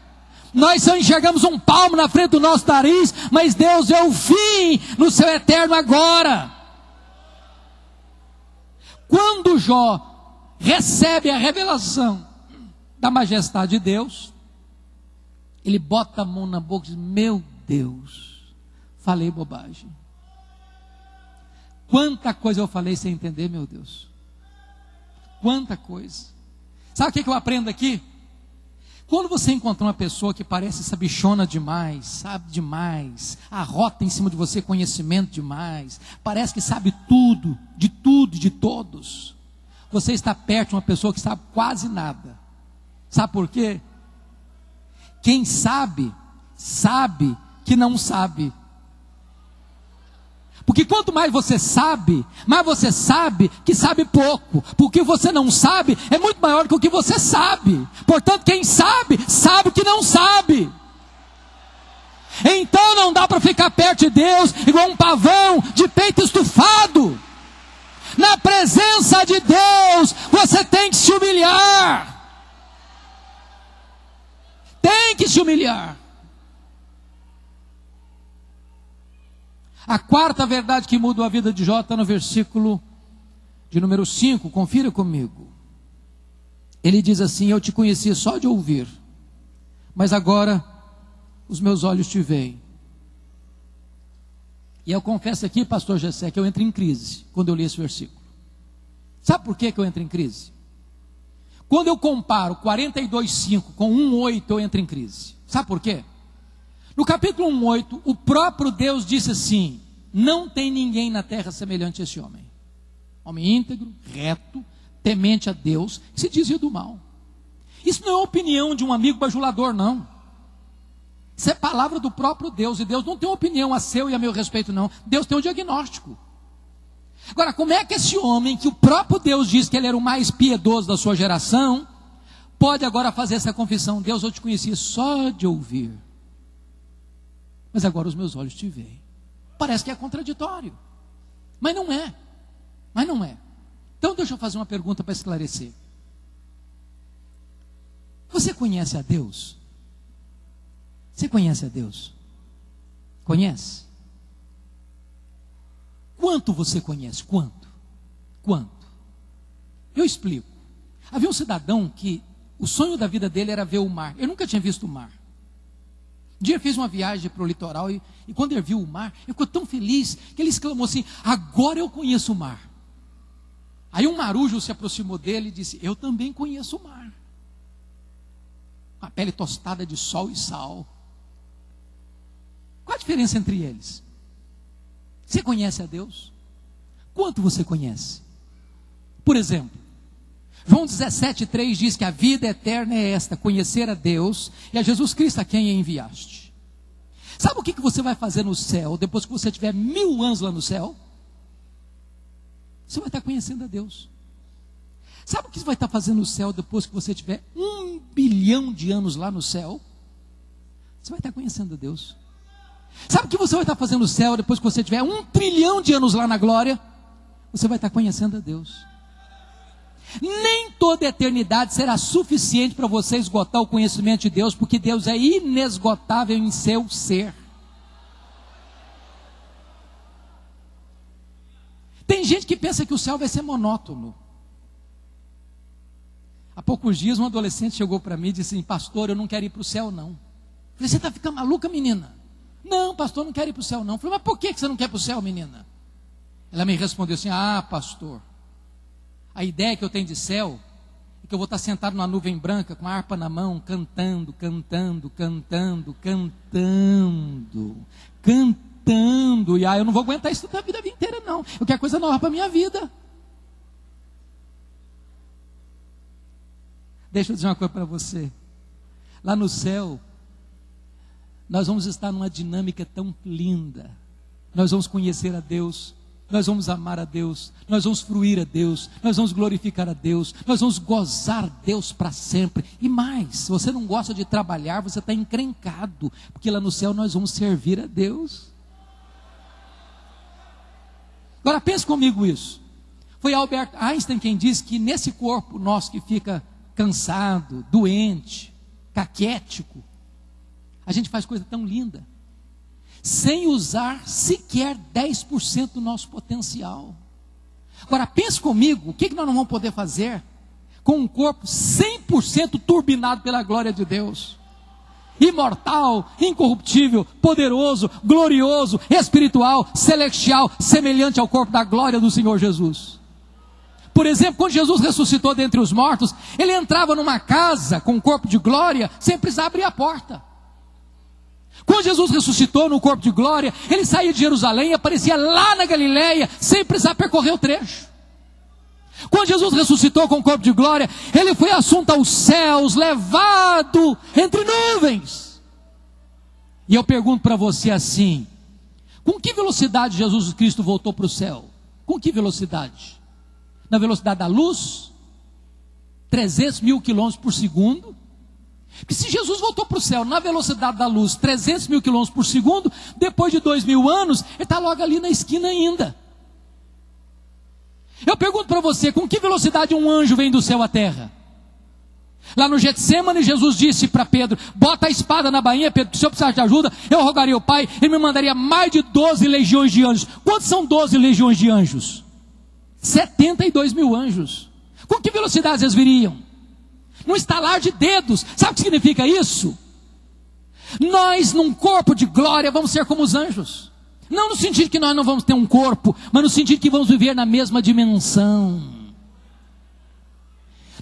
Nós só enxergamos um palmo na frente do nosso nariz, mas Deus é o fim no seu eterno agora. Quando Jó recebe a revelação da majestade de Deus, ele bota a mão na boca e diz: meu Deus, falei bobagem. Quanta coisa eu falei sem entender, meu Deus. Quanta coisa. Sabe o que eu aprendo aqui? Quando você encontrar uma pessoa que parece sabichona demais, sabe demais, arrota em cima de você conhecimento demais, parece que sabe tudo e de todos, você está perto de uma pessoa que sabe quase nada. Sabe por quê? Quem sabe, sabe que não sabe. Porque quanto mais você sabe que sabe pouco. Porque você não sabe é muito maior do que o que você sabe. Portanto, quem sabe, sabe que não sabe. Então não dá para ficar perto de Deus igual um pavão de peito estufado. Na presença de Deus, você tem que se humilhar. Tem que se humilhar. A quarta verdade que mudou a vida de Jó está no versículo de número 5, confira comigo. Ele diz assim: eu te conhecia só de ouvir, mas agora os meus olhos te veem. E eu confesso aqui, pastor Gessé, que eu entro em crise quando eu li esse versículo. Sabe por que eu entro em crise? Quando eu comparo 42,5 com 1,8, eu entro em crise. Sabe por quê? No capítulo 1,8, o próprio Deus disse assim: não tem ninguém na terra semelhante a esse homem. Homem íntegro, reto, temente a Deus, que se dizia do mal. Isso não é opinião de um amigo bajulador, não. Isso é palavra do próprio Deus. E Deus não tem uma opinião a seu e a meu respeito, não. Deus tem um diagnóstico. Agora, como é que esse homem, que o próprio Deus diz que ele era o mais piedoso da sua geração, pode agora fazer essa confissão? Deus, eu te conhecia só de ouvir, mas agora os meus olhos te veem. Parece que é contraditório, mas não é. Então deixa eu fazer uma pergunta para esclarecer. Você conhece a Deus? Você conhece a Deus? Conhece? Quanto você conhece? Quanto? Eu explico. Havia um cidadão que o sonho da vida dele era ver o mar. Eu nunca tinha visto o mar. Um dia ele fez uma viagem para o litoral e quando ele viu o mar, ele ficou tão feliz que ele exclamou assim: agora eu conheço o mar. Aí um marujo se aproximou dele e disse: eu também conheço o mar. Com a pele tostada de sol e sal. Qual a diferença entre eles? Você conhece a Deus? Quanto você conhece? Por exemplo, João 17,3 diz que a vida eterna é esta: conhecer a Deus e a Jesus Cristo a quem enviaste. Sabe o que você vai fazer no céu, depois que você tiver 1000 anos lá no céu? Você vai estar conhecendo a Deus. Sabe o que você vai estar fazendo no céu, depois que você tiver 1 bilhão de anos lá no céu? Você vai estar conhecendo a Deus. Sabe o que você vai estar fazendo no céu, depois que você tiver 1 trilhão de anos lá na glória? Você vai estar conhecendo a Deus. Nem toda a eternidade será suficiente para você esgotar o conhecimento de Deus, porque Deus é inesgotável em seu ser. Tem gente que pensa que o céu vai ser monótono. Há poucos dias um adolescente chegou para mim e disse assim: pastor, eu não quero ir para o céu não. Eu falei: você está ficando maluca, menina? Não, pastor, não quero ir para o céu não. Eu falei: mas por que você não quer ir para o céu, menina? Ela me respondeu assim: ah, pastor, a ideia que eu tenho de céu é que eu vou estar sentado numa nuvem branca, com a harpa na mão, cantando, cantando, cantando, cantando, cantando. E eu não vou aguentar isso a vida inteira não. Eu quero coisa nova para a minha vida. Deixa eu dizer uma coisa para você. Lá no céu, nós vamos estar numa dinâmica tão linda. Nós vamos conhecer a Deus. Nós vamos amar a Deus, nós vamos fruir a Deus, nós vamos glorificar a Deus, nós vamos gozar Deus para sempre. E mais, se você não gosta de trabalhar, você está encrencado, porque lá no céu nós vamos servir a Deus. Agora pense comigo isso. Foi Albert Einstein quem disse que nesse corpo nosso que fica cansado, doente, caquético, a gente faz coisa tão linda, sem usar sequer 10% do nosso potencial. Agora pense comigo, o que nós não vamos poder fazer com um corpo 100% turbinado pela glória de Deus, imortal, incorruptível, poderoso, glorioso, espiritual, celestial, semelhante ao corpo da glória do Senhor Jesus. Por exemplo, quando Jesus ressuscitou dentre os mortos, ele entrava numa casa com um corpo de glória sem precisar abrir a porta. Quando Jesus ressuscitou no corpo de glória, ele saía de Jerusalém e aparecia lá na Galileia, sem precisar percorrer o trecho. Quando Jesus ressuscitou com o corpo de glória, ele foi assunto aos céus, levado entre nuvens. E eu pergunto para você assim: com que velocidade Jesus Cristo voltou para o céu? Com que velocidade? Na velocidade da luz? 300 mil quilômetros por segundo? Porque se Jesus voltou para o céu na velocidade da luz, 300 mil quilômetros por segundo, depois de 2000 anos, ele está logo ali na esquina ainda. Eu pergunto para você, com que velocidade um anjo vem do céu à terra? Lá no Getsêmani, Jesus disse para Pedro: bota a espada na bainha, Pedro, se eu precisar de ajuda, eu rogaria ao Pai, ele me mandaria mais de 12 legiões de anjos. Quantos são 12 legiões de anjos? 72 mil anjos. Com que velocidade eles viriam? Num estalar de dedos. Sabe o que significa isso? Nós, num corpo de glória, vamos ser como os anjos. Não no sentido que nós não vamos ter um corpo, mas no sentido que vamos viver na mesma dimensão.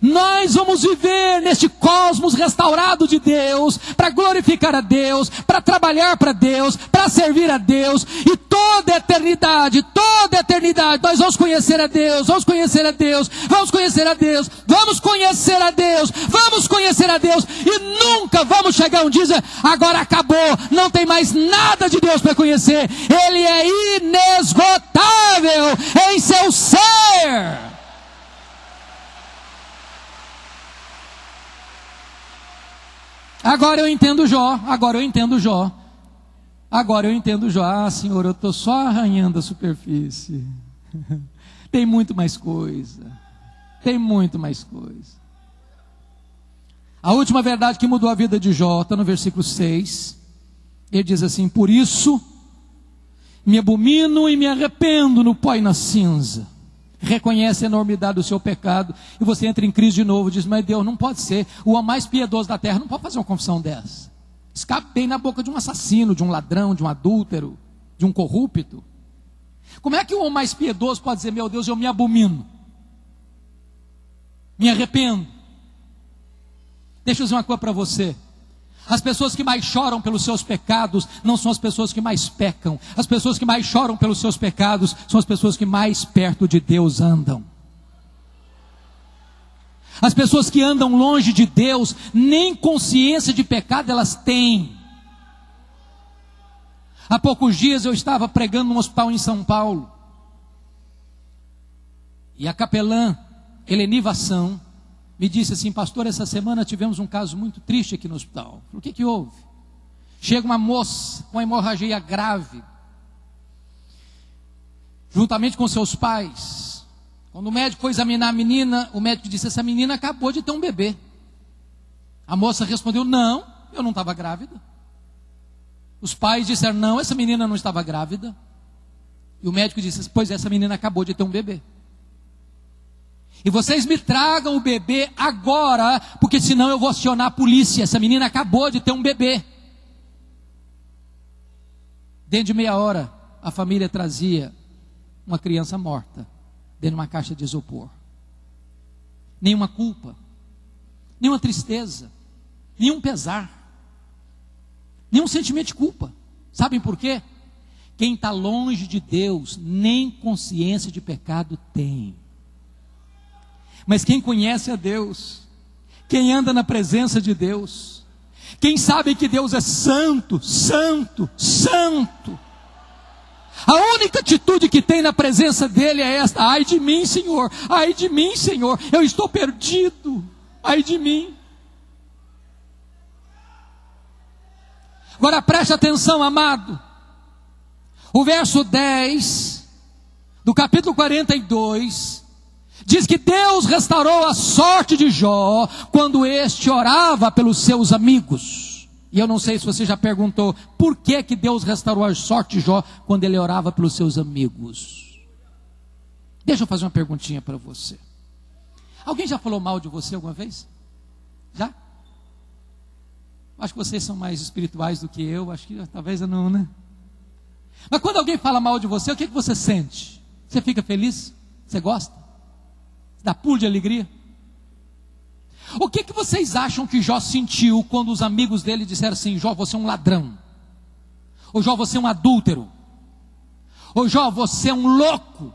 Nós vamos viver neste cosmos restaurado de Deus, para glorificar a Deus, para trabalhar para Deus, para servir a Deus, e toda a eternidade, nós vamos conhecer a Deus, vamos conhecer a Deus, vamos conhecer a Deus, vamos conhecer a Deus, vamos conhecer a Deus, e nunca vamos chegar um dia e dizer: agora acabou, não tem mais nada de Deus para conhecer. Ele é inesgotável em seu ser. Agora eu entendo Jó. Ah, Senhor, eu estou só arranhando a superfície. Tem muito mais coisa. A última verdade que mudou a vida de Jó está no versículo 6. Ele diz assim: por isso me abomino e me arrependo no pó e na cinza. Reconhece a enormidade do seu pecado, e você entra em crise de novo, diz: mas Deus, não pode ser, o homem mais piedoso da terra não pode fazer uma confissão dessa. Escape bem na boca de um assassino, de um ladrão, de um adúltero, de um corrupto. Como é que o homem mais piedoso pode dizer: meu Deus, eu me abomino, me arrependo? Deixa eu dizer uma coisa para você: as pessoas que mais choram pelos seus pecados não são as pessoas que mais pecam. As pessoas que mais choram pelos seus pecados são as pessoas que mais perto de Deus andam. As pessoas que andam longe de Deus, nem consciência de pecado elas têm. Há poucos dias eu estava pregando num hospital em São Paulo. E a capelã Eleni Vassão me disse assim: pastor, essa semana tivemos um caso muito triste aqui no hospital. O que houve? Chega uma moça com hemorragia grave, juntamente com seus pais. Quando o médico foi examinar a menina, o médico disse: essa menina acabou de ter um bebê. A moça respondeu: não, eu não estava grávida. Os pais disseram: não, essa menina não estava grávida. E o médico disse: pois essa menina acabou de ter um bebê. E vocês me tragam o bebê agora, porque senão eu vou acionar a polícia. Essa menina acabou de ter um bebê. Dentro de meia hora, a família trazia uma criança morta dentro de uma caixa de isopor. Nenhuma culpa, nenhuma tristeza, nenhum pesar, nenhum sentimento de culpa. Sabem por quê? Quem está longe de Deus, nem consciência de pecado tem. Mas quem conhece a Deus, quem anda na presença de Deus, quem sabe que Deus é santo, santo, santo, a única atitude que tem na presença dele é esta: ai de mim, Senhor, eu estou perdido, ai de mim. Agora preste atenção, amado. O verso 10 do capítulo 42 diz que Deus restaurou a sorte de Jó quando este orava pelos seus amigos. E eu não sei se você já perguntou por que Deus restaurou a sorte de Jó quando ele orava pelos seus amigos. Deixa eu fazer uma perguntinha para você. Alguém já falou mal de você alguma vez? Já? Acho que vocês são mais espirituais do que eu. Acho que talvez eu não, né? Mas quando alguém fala mal de você, o que você sente? Você fica feliz? Você gosta? Dá pulo de alegria? O que vocês acham que Jó sentiu quando os amigos dele disseram assim: Jó, você é um ladrão. Ou Jó, você é um adúltero. Ou Jó, você é um louco.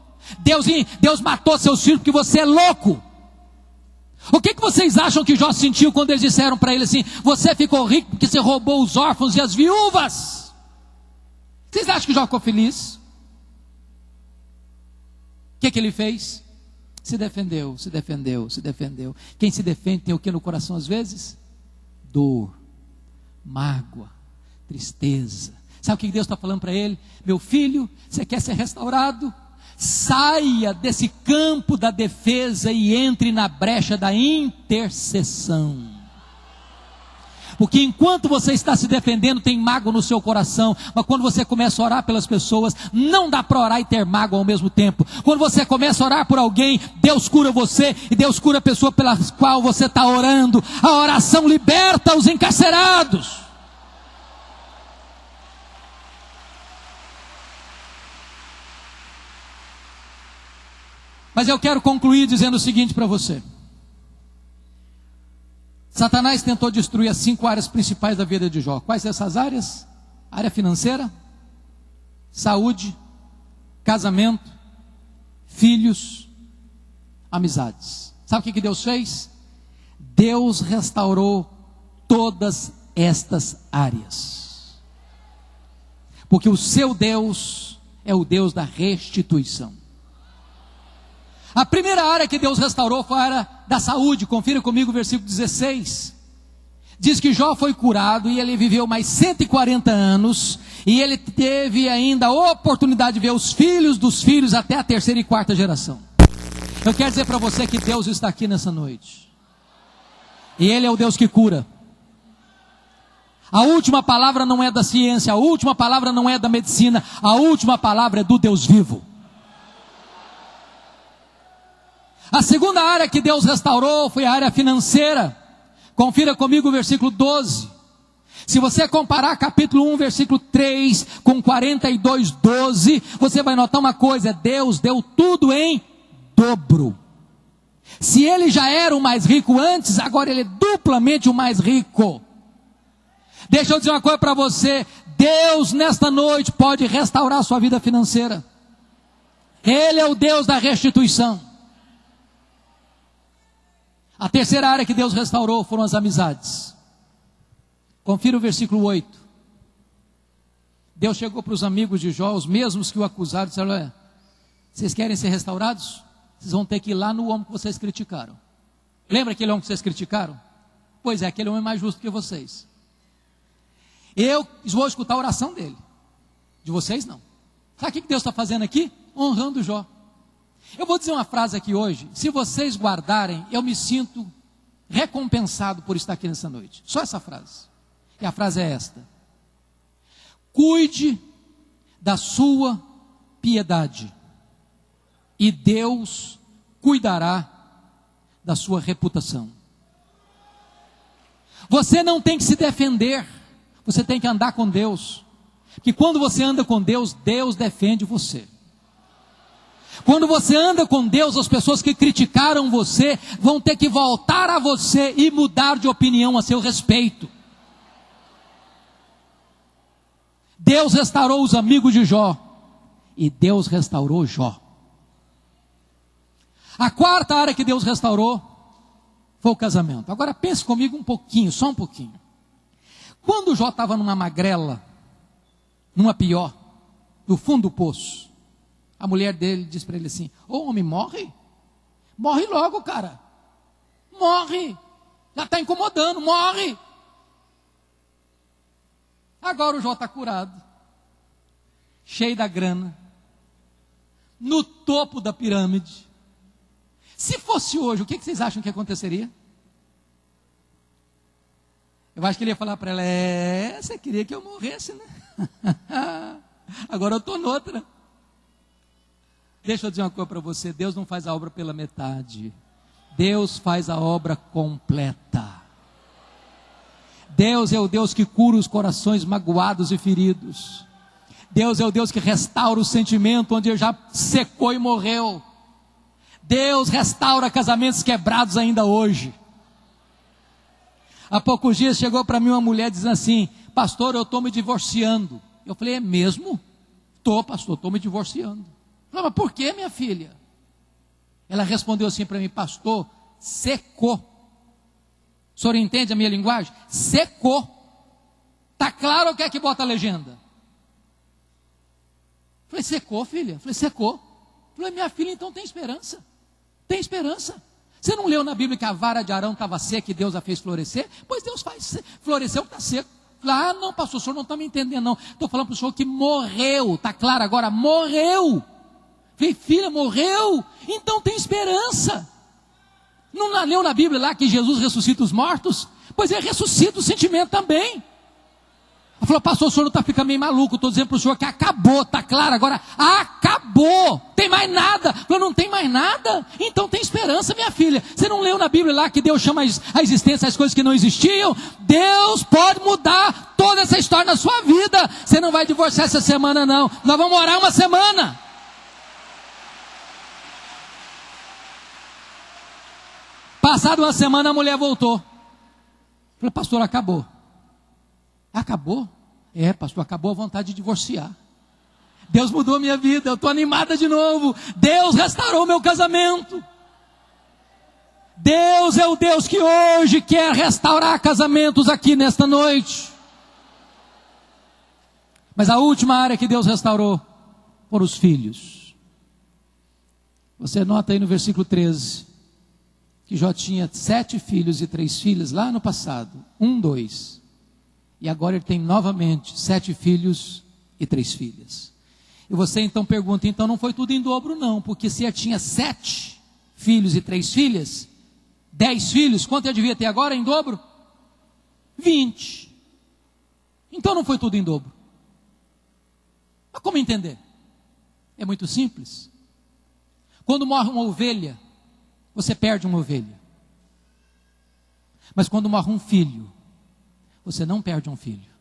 Deus matou seus filhos porque você é louco. O que vocês acham que Jó sentiu quando eles disseram para ele assim: você ficou rico porque você roubou os órfãos e as viúvas? Vocês acham que Jó ficou feliz? O que ele fez? Se defendeu. Quem se defende tem o que no coração às vezes? Dor, mágoa, tristeza. Sabe o que Deus está falando para ele? Meu filho, você quer ser restaurado? Saia desse campo da defesa e entre na brecha da intercessão. Porque enquanto você está se defendendo, tem mágoa no seu coração. Mas quando você começa a orar pelas pessoas, não dá para orar e ter mágoa ao mesmo tempo. Quando você começa a orar por alguém, Deus cura você e Deus cura a pessoa pela qual você está orando. A oração liberta os encarcerados. Mas eu quero concluir dizendo o seguinte para você. Satanás tentou destruir as 5 áreas principais da vida de Jó. Quais são essas áreas? Área financeira, saúde, casamento, filhos, amizades. Sabe o que Deus fez? Deus restaurou todas estas áreas. Porque o seu Deus é o Deus da restituição. A primeira área que Deus restaurou foi a área da saúde. Confira comigo o versículo 16. Diz que Jó foi curado e ele viveu mais 140 anos. E ele teve ainda a oportunidade de ver os filhos dos filhos até a 3ª e 4ª geração. Eu quero dizer para você que Deus está aqui nessa noite. E Ele é o Deus que cura. A última palavra não é da ciência, a última palavra não é da medicina, a última palavra é do Deus vivo. A segunda área que Deus restaurou foi a área financeira. Confira comigo o versículo 12. Se você comparar capítulo 1, versículo 3 com 42, 12, você vai notar uma coisa: Deus deu tudo em dobro. Se ele já era o mais rico antes, agora ele é duplamente o mais rico. Deixa eu dizer uma coisa para você: Deus nesta noite pode restaurar a sua vida financeira. Ele é o Deus da restituição. A terceira área que Deus restaurou foram as amizades. Confira o versículo 8. Deus chegou para os amigos de Jó, os mesmos que o acusaram, e disse: olha, vocês querem ser restaurados? Vocês vão ter que ir lá no homem que vocês criticaram. Lembra aquele homem que vocês criticaram? Pois é, aquele homem é mais justo que vocês. Eu vou escutar a oração dele. De vocês não. Sabe o que Deus está fazendo aqui? Honrando Jó. Eu vou dizer uma frase aqui hoje. Se vocês guardarem, eu me sinto recompensado por estar aqui nessa noite. Só essa frase. E a frase é esta: cuide da sua piedade, e Deus cuidará da sua reputação. Você não tem que se defender, você tem que andar com Deus. Porque quando você anda com Deus, Deus defende você. Quando você anda com Deus, as pessoas que criticaram você vão ter que voltar a você e mudar de opinião a seu respeito. Deus restaurou os amigos de Jó, e Deus restaurou Jó. A quarta área que Deus restaurou foi o casamento. Agora pense comigo um pouquinho, só um pouquinho. Quando Jó estava numa magrela, numa pior, no fundo do poço, a mulher dele disse para ele assim: ô homem, morre logo, cara, morre, já está incomodando, morre. Agora o Jó está curado, cheio da grana, no topo da pirâmide. Se fosse hoje, o que vocês acham que aconteceria? Eu acho que ele ia falar para ela: você queria que eu morresse, né? Agora eu estou noutra. Deixa eu dizer uma coisa para você: Deus não faz a obra pela metade, Deus faz a obra completa. Deus é o Deus que cura os corações magoados e feridos. Deus é o Deus que restaura o sentimento onde já secou e morreu. Deus restaura casamentos quebrados ainda hoje. Há poucos dias chegou para mim uma mulher dizendo assim: pastor, eu estou me divorciando. Eu falei: é mesmo? Estou, pastor, estou me divorciando. Eu falei: mas por que, minha filha? Ela respondeu assim para mim: pastor, secou. O senhor entende a minha linguagem? Secou. Está claro ou quer que bota a legenda? Eu falei: secou, filha? Eu falei: secou. Eu falei: minha filha, então tem esperança. Tem esperança. Você não leu na Bíblia que a vara de Arão estava seca e Deus a fez florescer? Pois Deus faz florescer o que está seco. Ah, não, pastor, o senhor não está me entendendo, não. Estou falando para o senhor que morreu. Está claro agora? Morreu. Falei: filha, morreu? Então tem esperança. Não leu na Bíblia lá que Jesus ressuscita os mortos? Pois ele ressuscita o sentimento também. Ela falou: pastor, o senhor não está ficando meio maluco. Estou dizendo para o senhor que acabou, está claro agora? Acabou, tem mais nada. Eu não tem mais nada? Então tem esperança, minha filha. Você não leu na Bíblia lá que Deus chama a existência as coisas que não existiam? Deus pode mudar toda essa história na sua vida. Você não vai divorciar essa semana, não. Nós vamos orar uma semana. Passada uma semana a mulher voltou. Eu falei: pastor, acabou. Acabou? É, pastor, acabou a vontade de divorciar. Deus mudou a minha vida, eu estou animada de novo. Deus restaurou meu casamento. Deus é o Deus que hoje quer restaurar casamentos aqui nesta noite. Mas a última área que Deus restaurou foram os filhos. Você nota aí no versículo 13, que Jó tinha 7 filhos e 3 filhas lá no passado. 2. E agora ele tem novamente 7 filhos e 3 filhas. E você então pergunta: então não foi tudo em dobro, não? Porque se ele tinha 7 filhos e 3 filhas, 10 filhos, quanto ele devia ter agora em dobro? 20. Então não foi tudo em dobro. Mas como entender? É muito simples. Quando morre uma ovelha, você perde uma ovelha. Mas quando morre um filho, você não perde um filho.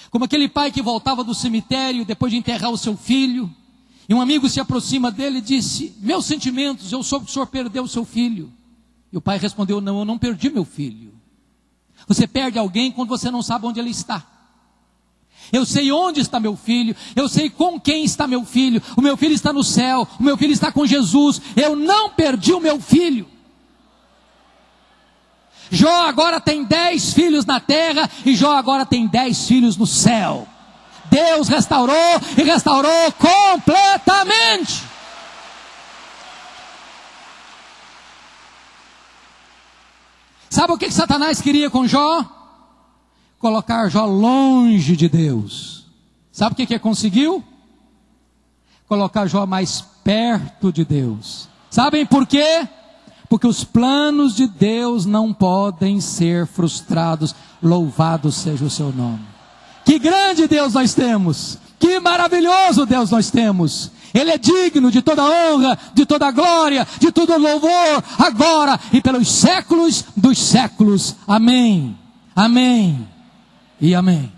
Como aquele pai que voltava do cemitério depois de enterrar o seu filho, e um amigo se aproxima dele e disse: meus sentimentos, eu soube que o senhor perdeu o seu filho. E o pai respondeu: não, eu não perdi meu filho. Você perde alguém quando você não sabe onde ele está. Eu sei onde está meu filho, eu sei com quem está meu filho. O meu filho está no céu, o meu filho está com Jesus. Eu não perdi o meu filho. Jó agora tem 10 filhos na terra e Jó agora tem 10 filhos no céu. Deus restaurou e restaurou completamente. Sabe o que Satanás queria com Jó? Colocar Jó longe de Deus. Sabe o que conseguiu? Colocar Jó mais perto de Deus. Sabem por quê? Porque os planos de Deus não podem ser frustrados. Louvado seja o seu nome. Que grande Deus nós temos. Que maravilhoso Deus nós temos. Ele é digno de toda honra, de toda glória, de todo louvor, agora e pelos séculos dos séculos. Amém. Amém e amém.